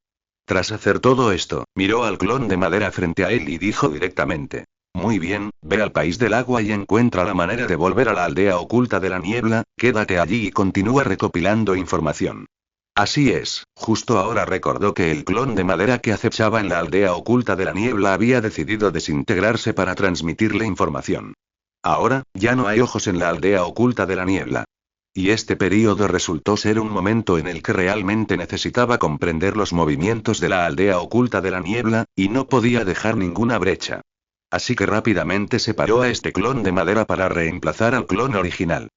S1: Tras hacer todo esto, miró al clon de madera frente a él y dijo directamente: muy bien, ve al país del agua y encuentra la manera de volver a la aldea oculta de la niebla, quédate allí y continúa recopilando información. Así es, justo ahora recordó que el clon de madera que acechaba en la aldea oculta de la niebla había decidido desintegrarse para transmitirle información. Ahora, ya no hay ojos en la aldea oculta de la niebla. Y este período resultó ser un momento en el que realmente necesitaba comprender los movimientos de la aldea oculta de la niebla, y no podía dejar ninguna brecha. Así que rápidamente separó a este clon de madera para reemplazar al clon original.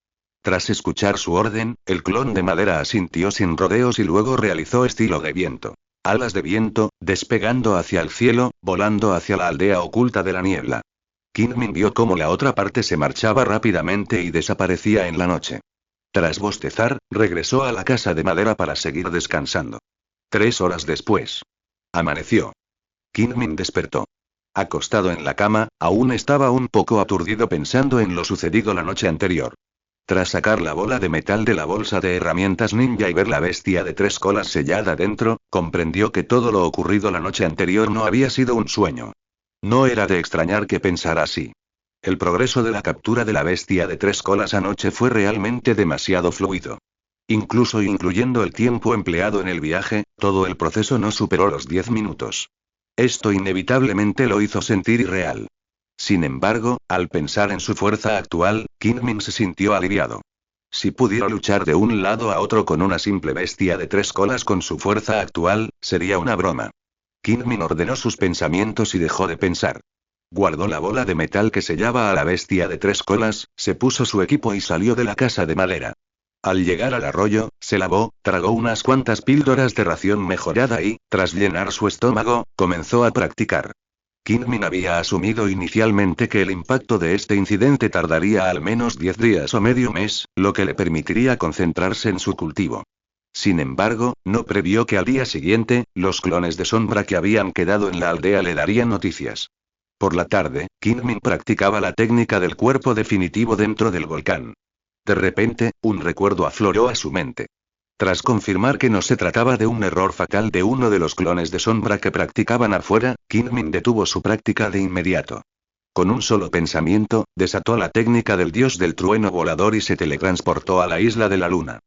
S1: Tras escuchar su orden, el clon de madera asintió sin rodeos y luego realizó estilo de viento. Alas de viento, despegando hacia el cielo, volando hacia la aldea oculta de la niebla. Kingmin vio cómo la otra parte se marchaba rápidamente y desaparecía en la noche. Tras bostezar, regresó a la casa de madera para seguir descansando. 3 horas después. Amaneció. Kingmin despertó. Acostado en la cama, aún estaba un poco aturdido pensando en lo sucedido la noche anterior. Tras sacar la bola de metal de la bolsa de herramientas ninja y ver la bestia de tres colas sellada dentro, comprendió que todo lo ocurrido la noche anterior no había sido un sueño. No era de extrañar que pensara así. El progreso de la captura de la bestia de tres colas anoche fue realmente demasiado fluido. Incluso incluyendo el tiempo empleado en el viaje, todo el proceso no superó los 10 minutos. Esto inevitablemente lo hizo sentir irreal. Sin embargo, al pensar en su fuerza actual, Kingmin se sintió aliviado. Si pudiera luchar de un lado a otro con una simple bestia de tres colas con su fuerza actual, sería una broma. Kingmin ordenó sus pensamientos y dejó de pensar. Guardó la bola de metal que sellaba a la bestia de tres colas, se puso su equipo y salió de la casa de madera. Al llegar al arroyo, se lavó, tragó unas cuantas píldoras de ración mejorada y, tras llenar su estómago, comenzó a practicar. Kingmin había asumido inicialmente que el impacto de este incidente tardaría al menos 10 días o medio mes, lo que le permitiría concentrarse en su cultivo. Sin embargo, no previó que al día siguiente, los clones de sombra que habían quedado en la aldea le darían noticias. Por la tarde, Kingmin practicaba la técnica del cuerpo definitivo dentro del volcán. De repente, un recuerdo afloró a su mente. Tras confirmar que no se trataba de un error fatal de uno de los clones de sombra que practicaban afuera, Kingmin detuvo su práctica de inmediato. Con un solo pensamiento, desató la técnica del dios del trueno volador y se teletransportó a la isla de la luna.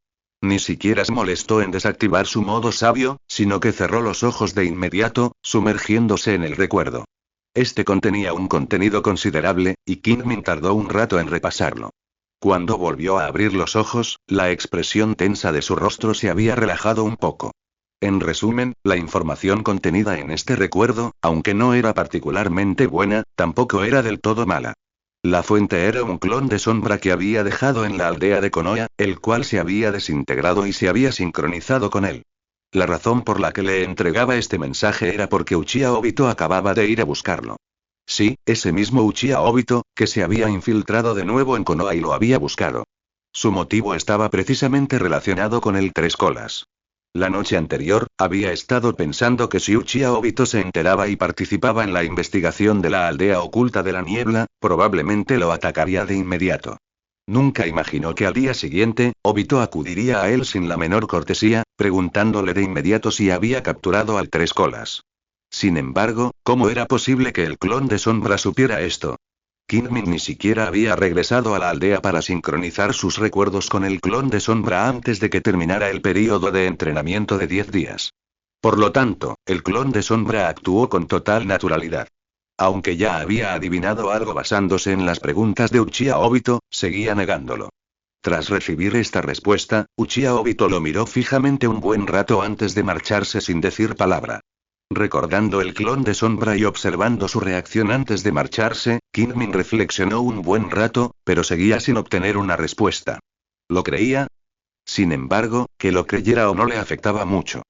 S1: Ni siquiera se molestó en desactivar su modo sabio, sino que cerró los ojos de inmediato, sumergiéndose en el recuerdo. Este contenía un contenido considerable, y Kingmin tardó un rato en repasarlo. Cuando volvió a abrir los ojos, la expresión tensa de su rostro se había relajado un poco. En resumen, la información contenida en este recuerdo, aunque no era particularmente buena, tampoco era del todo mala. La fuente era un clon de sombra que había dejado en la aldea de Konoha, el cual se había desintegrado y se había sincronizado con él. La razón por la que le entregaba este mensaje era porque Uchiha Obito acababa de ir a buscarlo. Sí, ese mismo Uchiha Obito, que se había infiltrado de nuevo en Konoha y lo había buscado. Su motivo estaba precisamente relacionado con el tres colas. La noche anterior, había estado pensando que si Uchiha Obito se enteraba y participaba en la investigación de la aldea oculta de la niebla, probablemente lo atacaría de inmediato. Nunca imaginó que al día siguiente, Obito acudiría a él sin la menor cortesía, preguntándole de inmediato si había capturado al tres colas. Sin embargo, ¿cómo era posible que el clon de sombra supiera esto? Kingmin ni siquiera había regresado a la aldea para sincronizar sus recuerdos con el clon de sombra antes de que terminara el período de entrenamiento de 10 días. Por lo tanto, el clon de sombra actuó con total naturalidad. Aunque ya había adivinado algo basándose en las preguntas de Uchiha Obito, seguía negándolo. Tras recibir esta respuesta, Uchiha Obito lo miró fijamente un buen rato antes de marcharse sin decir palabra. Recordando el clon de sombra y observando su reacción antes de marcharse, Kingmin reflexionó un buen rato, pero seguía sin obtener una respuesta. ¿Lo creía? Sin embargo, que lo creyera o no le afectaba mucho.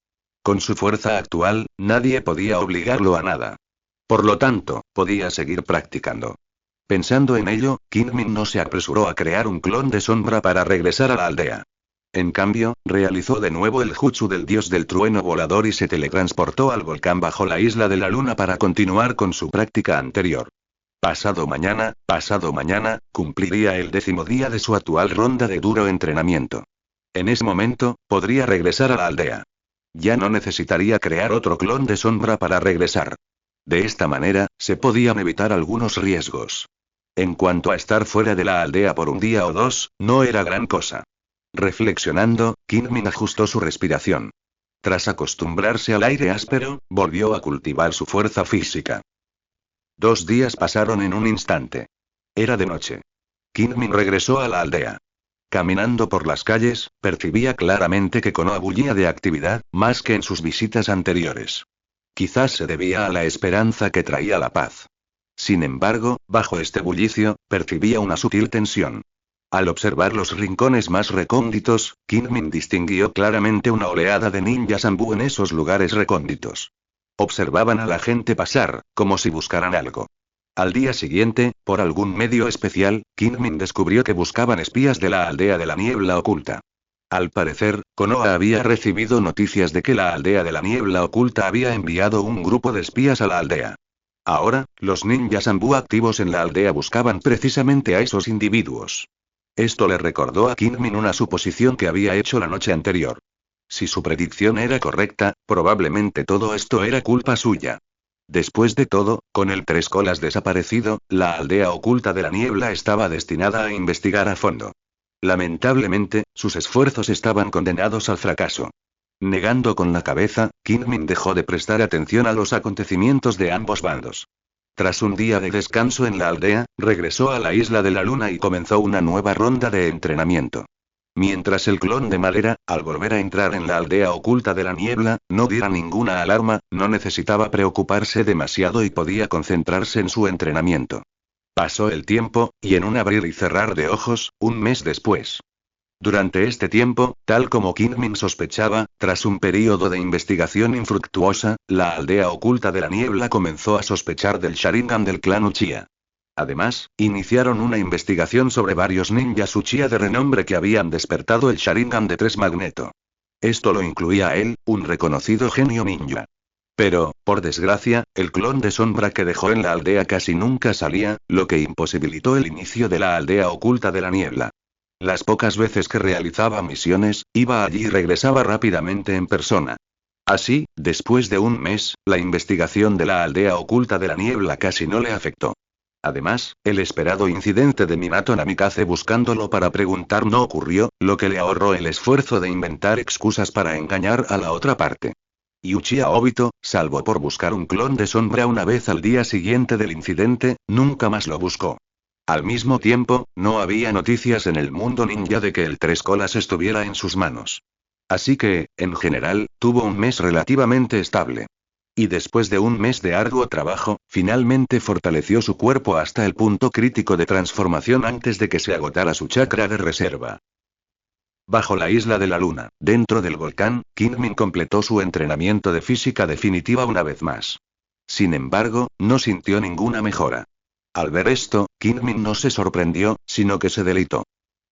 S1: Con su fuerza actual, nadie podía obligarlo a nada. Por lo tanto, podía seguir practicando. Pensando en ello, Kingmin no se apresuró a crear un clon de sombra para regresar a la aldea. En cambio, realizó de nuevo el jutsu del dios del trueno volador y se teletransportó al volcán bajo la isla de la luna para continuar con su práctica anterior. Pasado mañana, cumpliría el 10º día de su actual ronda de duro entrenamiento. En ese momento, podría regresar a la aldea. Ya no necesitaría crear otro clon de sombra para regresar. De esta manera, se podían evitar algunos riesgos. En cuanto a estar fuera de la aldea por un día o dos, no era gran cosa. Reflexionando, Kingmin ajustó su respiración. Tras acostumbrarse al aire áspero, volvió a cultivar su fuerza física. 2 días pasaron en un instante. Era de noche. Kingmin regresó a la aldea. Caminando por las calles, percibía claramente que Konoha bullía de actividad, más que en sus visitas anteriores. Quizás se debía a la esperanza que traía la paz. Sin embargo, bajo este bullicio, percibía una sutil tensión. Al observar los rincones más recónditos, Kingmin distinguió claramente una oleada de ninjas Anbu en esos lugares recónditos. Observaban a la gente pasar, como si buscaran algo. Al día siguiente, por algún medio especial, Kingmin descubrió que buscaban espías de la aldea de la niebla oculta. Al parecer, Konoha había recibido noticias de que la aldea de la niebla oculta había enviado un grupo de espías a la aldea. Ahora, los ninjas Anbu activos en la aldea buscaban precisamente a esos individuos. Esto le recordó a Kingmin una suposición que había hecho la noche anterior. Si su predicción era correcta, probablemente todo esto era culpa suya. Después de todo, con el Tres Colas desaparecido, la aldea oculta de la niebla estaba destinada a investigar a fondo. Lamentablemente, sus esfuerzos estaban condenados al fracaso. Negando con la cabeza, Kingmin dejó de prestar atención a los acontecimientos de ambos bandos. Tras un día de descanso en la aldea, regresó a la isla de la luna y comenzó una nueva ronda de entrenamiento. Mientras el clon de madera, al volver a entrar en la aldea oculta de la niebla, no diera ninguna alarma, no necesitaba preocuparse demasiado y podía concentrarse en su entrenamiento. Pasó el tiempo, y en un abrir y cerrar de ojos, un mes después. Durante este tiempo, tal como Kingmin sospechaba, tras un período de investigación infructuosa, la aldea oculta de la niebla comenzó a sospechar del Sharingan del clan Uchiha. Además, iniciaron una investigación sobre varios ninjas Uchiha de renombre que habían despertado el Sharingan de 3 Magneto. Esto lo incluía a él, un reconocido genio ninja. Pero, por desgracia, el clon de sombra que dejó en la aldea casi nunca salía, lo que imposibilitó el inicio de la aldea oculta de la niebla. Las pocas veces que realizaba misiones, iba allí y regresaba rápidamente en persona. Así, después de un mes, la investigación de la aldea oculta de la niebla casi no le afectó. Además, el esperado incidente de Minato Namikaze buscándolo para preguntar no ocurrió, lo que le ahorró el esfuerzo de inventar excusas para engañar a la otra parte. Y Uchiha Obito, salvo por buscar un clon de sombra una vez al día siguiente del incidente, nunca más lo buscó. Al mismo tiempo, no había noticias en el mundo ninja de que el Tres Colas estuviera en sus manos. Así que, en general, tuvo un mes relativamente estable. Y después de un mes de arduo trabajo, finalmente fortaleció su cuerpo hasta el punto crítico de transformación antes de que se agotara su chakra de reserva. Bajo la isla de la luna, dentro del volcán, Kingmin completó su entrenamiento de física definitiva una vez más. Sin embargo, no sintió ninguna mejora. Al ver esto, Kingmin no se sorprendió, sino que se deleitó.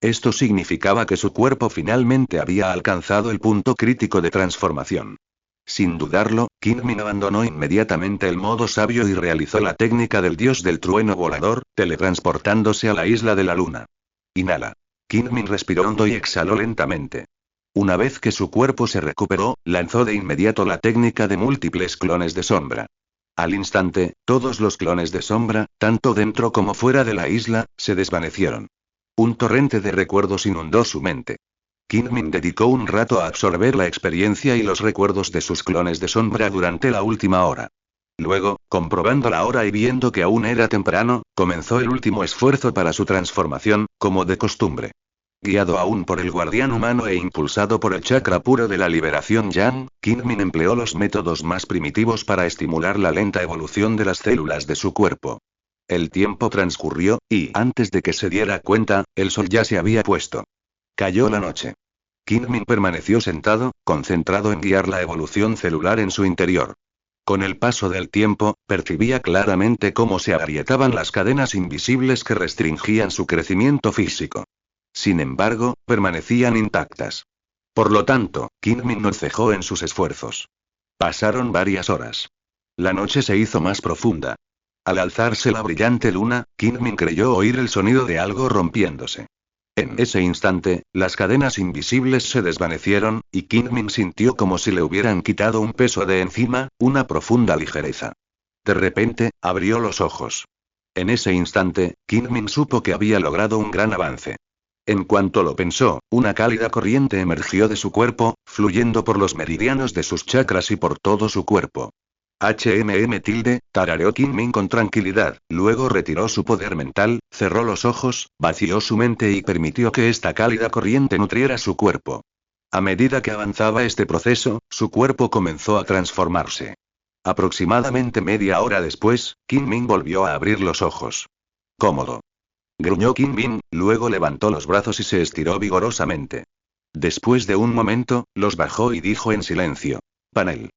S1: Esto significaba que su cuerpo finalmente había alcanzado el punto crítico de transformación. Sin dudarlo, Kingmin abandonó inmediatamente el modo sabio y realizó la técnica del dios del trueno volador, teletransportándose a la isla de la luna. Inhala. Kingmin respiró hondo y exhaló lentamente. Una vez que su cuerpo se recuperó, lanzó de inmediato la técnica de múltiples clones de sombra. Al instante, todos los clones de sombra, tanto dentro como fuera de la isla, se desvanecieron. Un torrente de recuerdos inundó su mente. Kingmin dedicó un rato a absorber la experiencia y los recuerdos de sus clones de sombra durante la última hora. Luego, comprobando la hora y viendo que aún era temprano, comenzó el último esfuerzo para su transformación, como de costumbre. Guiado aún por el guardián humano e impulsado por el chakra puro de la liberación Yang, Kingmin empleó los métodos más primitivos para estimular la lenta evolución de las células de su cuerpo. El tiempo transcurrió, y antes de que se diera cuenta, el sol ya se había puesto. Cayó la noche. Kingmin permaneció sentado, concentrado en guiar la evolución celular en su interior. Con el paso del tiempo, percibía claramente cómo se agrietaban las cadenas invisibles que restringían su crecimiento físico. Sin embargo, permanecían intactas. Por lo tanto, Kingmin no cejó en sus esfuerzos. Pasaron varias horas. La noche se hizo más profunda. Al alzarse la brillante luna, Kingmin creyó oír el sonido de algo rompiéndose. En ese instante, las cadenas invisibles se desvanecieron, y Kingmin sintió como si le hubieran quitado un peso de encima, una profunda ligereza. De repente, abrió los ojos. En ese instante, Kingmin supo que había logrado un gran avance. En cuanto lo pensó, una cálida corriente emergió de su cuerpo, fluyendo por los meridianos de sus chakras y por todo su cuerpo. Tarareó Kingmin con tranquilidad, luego retiró su poder mental, cerró los ojos, vació su mente y permitió que esta cálida corriente nutriera su cuerpo. A medida que avanzaba este proceso, su cuerpo comenzó a transformarse. Aproximadamente media hora después, Kingmin volvió a abrir los ojos. Cómodo. Gruñó Kingmin, luego levantó los brazos y se estiró vigorosamente. Después de un momento, los bajó y dijo en silencio: Panel.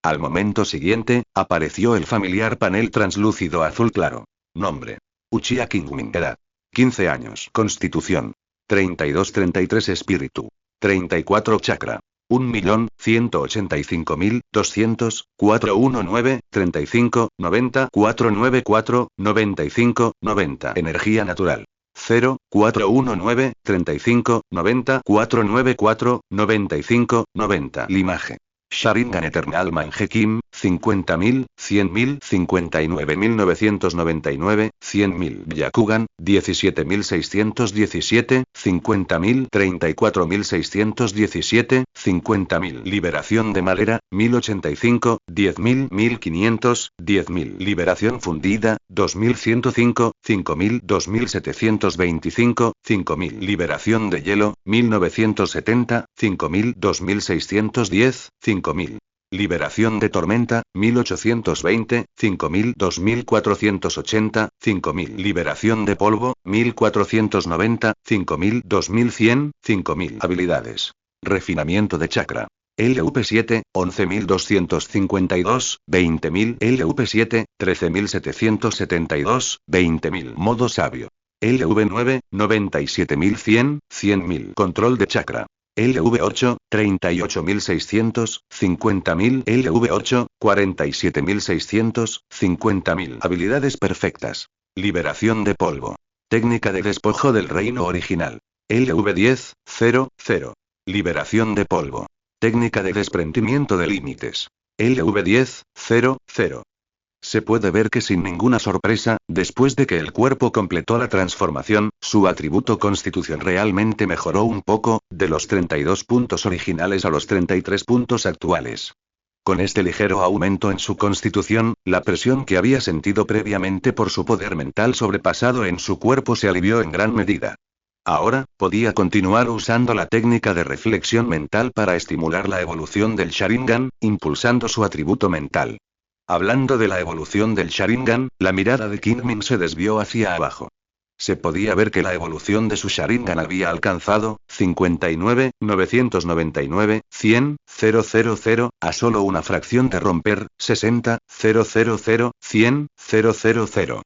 S1: Al momento siguiente, apareció el familiar panel translúcido azul claro. Nombre: Uchiha Kingmin. Edad: 15 años. Constitución: 32-33. Espíritu: 34. Chakra: 1.185.200, 419, 35, 90, 494, 95, 90. Energía natural: 0, 419, 35, 90, 494, 95, 90. Limaje: Sharingan Eternal Mangekyou, 50.000, 100.000, 59.999, 100.000. Byakugan, 17.617, 50.000, 34.617, 50.000. Liberación de madera, 1085, 10.000, 1.500, 10.000. Liberación fundida, 2.105, 5.000, 2.725, 5.000. Liberación de hielo, 1970, 5.000, 2.610, 5.000. Liberación de tormenta, 1820, 5.000, 2.480, 5.000. Liberación de polvo, 1.490, 5.000, 2.100, 5.000. Habilidades: refinamiento de chakra. LV7, 11.252, 20.000. LV7, 13.772, 20.000. Modo sabio. LV9, 97.100, 100.000. Control de chakra. LV8, 38.600, 50.000. LV8, 47.600, 50.000. Habilidades perfectas. Liberación de polvo. Técnica de despojo del reino original. LV10, 0, 0. Liberación de polvo. Técnica de desprendimiento de límites. LV10, 0, 0. Se puede ver que sin ninguna sorpresa, después de que el cuerpo completó la transformación, su atributo constitución realmente mejoró un poco, de los 32 puntos originales a los 33 puntos actuales. Con este ligero aumento en su constitución, la presión que había sentido previamente por su poder mental sobrepasado en su cuerpo se alivió en gran medida. Ahora, podía continuar usando la técnica de reflexión mental para estimular la evolución del Sharingan, impulsando su atributo mental. Hablando de la evolución del Sharingan, la mirada de Kingmin se desvió hacia abajo. Se podía ver que la evolución de su Sharingan había alcanzado 59, 999, 100, 000, a solo una fracción de romper 60, 000, 100, 000.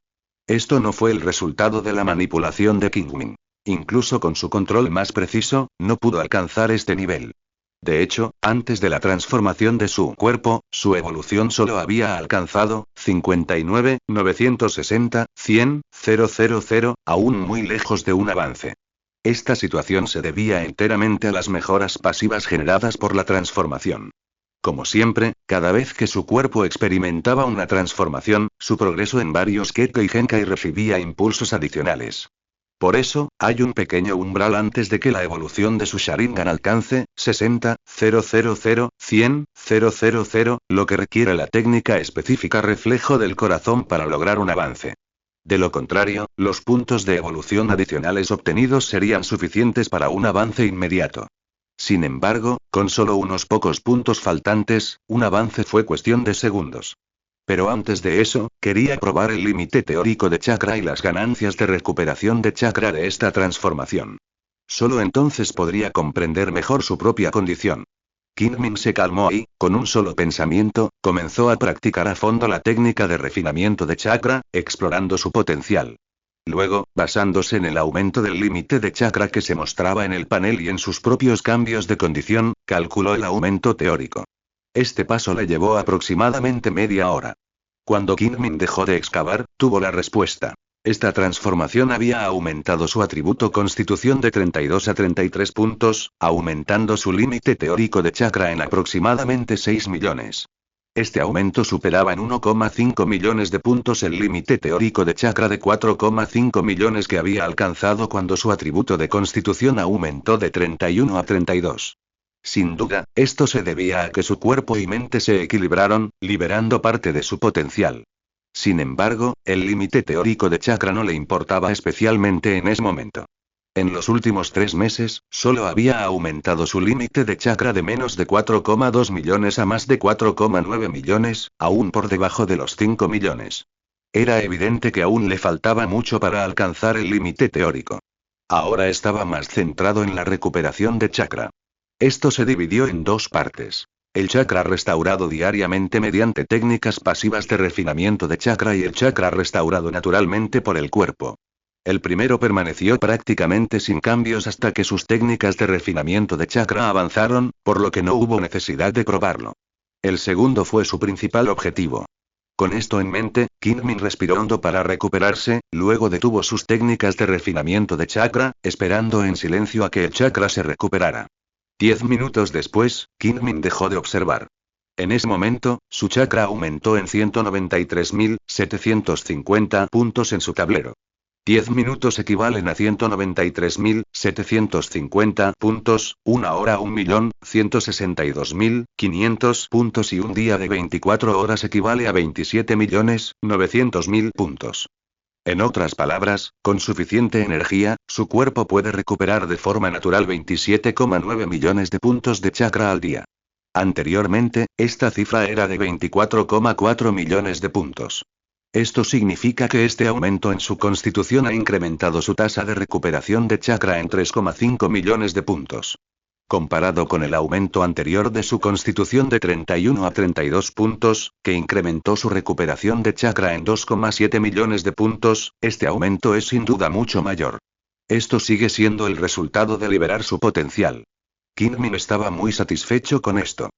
S1: Esto no fue el resultado de la manipulación de Kingmin. Incluso con su control más preciso, no pudo alcanzar este nivel. De hecho, antes de la transformación de su cuerpo, su evolución solo había alcanzado 59, 960, 100, 000, aún muy lejos de un avance. Esta situación se debía enteramente a las mejoras pasivas generadas por la transformación. Como siempre, cada vez que su cuerpo experimentaba una transformación, su progreso en varios Kekkei y Genkai recibía impulsos adicionales. Por eso, hay un pequeño umbral antes de que la evolución de su Sharingan alcance 60, 000, 100, 000, lo que requiere la técnica específica reflejo del corazón para lograr un avance. De lo contrario, los puntos de evolución adicionales obtenidos serían suficientes para un avance inmediato. Sin embargo, con solo unos pocos puntos faltantes, un avance fue cuestión de segundos. Pero antes de eso, quería probar el límite teórico de chakra y las ganancias de recuperación de chakra de esta transformación. Solo entonces podría comprender mejor su propia condición. Kingmin se calmó y, con un solo pensamiento, comenzó a practicar a fondo la técnica de refinamiento de chakra, explorando su potencial. Luego, basándose en el aumento del límite de chakra que se mostraba en el panel y en sus propios cambios de condición, calculó el aumento teórico. Este paso le llevó aproximadamente media hora. Cuando Kingmin dejó de excavar, tuvo la respuesta. Esta transformación había aumentado su atributo Constitución de 32 a 33 puntos, aumentando su límite teórico de chakra en aproximadamente 6 millones. Este aumento superaba en 1,5 millones de puntos el límite teórico de chakra de 4,5 millones que había alcanzado cuando su atributo de Constitución aumentó de 31 a 32. Sin duda, esto se debía a que su cuerpo y mente se equilibraron, liberando parte de su potencial. Sin embargo, el límite teórico de chakra no le importaba especialmente en ese momento. En los últimos 3 meses, solo había aumentado su límite de chakra de menos de 4,2 millones a más de 4,9 millones, aún por debajo de los 5 millones. Era evidente que aún le faltaba mucho para alcanzar el límite teórico. Ahora estaba más centrado en la recuperación de chakra. Esto se dividió en 2 partes. El chakra restaurado diariamente mediante técnicas pasivas de refinamiento de chakra y el chakra restaurado naturalmente por el cuerpo. El primero permaneció prácticamente sin cambios hasta que sus técnicas de refinamiento de chakra avanzaron, por lo que no hubo necesidad de probarlo. El segundo fue su principal objetivo. Con esto en mente, Kingmin respiró hondo para recuperarse, luego detuvo sus técnicas de refinamiento de chakra, esperando en silencio a que el chakra se recuperara. 10 minutos después, Kingmin dejó de observar. En ese momento, su chakra aumentó en 193.750 puntos en su tablero. 10 minutos equivalen a 193.750 puntos, una hora 1.162.500 puntos y un día de 24 horas equivale a 27.900.000 puntos. En otras palabras, con suficiente energía, su cuerpo puede recuperar de forma natural 27,9 millones de puntos de chakra al día. Anteriormente, esta cifra era de 24,4 millones de puntos. Esto significa que este aumento en su constitución ha incrementado su tasa de recuperación de chakra en 3,5 millones de puntos. Comparado con el aumento anterior de su constitución de 31 a 32 puntos, que incrementó su recuperación de chakra en 2,7 millones de puntos, este aumento es sin duda mucho mayor. Esto sigue siendo el resultado de liberar su potencial. Kingmin estaba muy satisfecho con esto.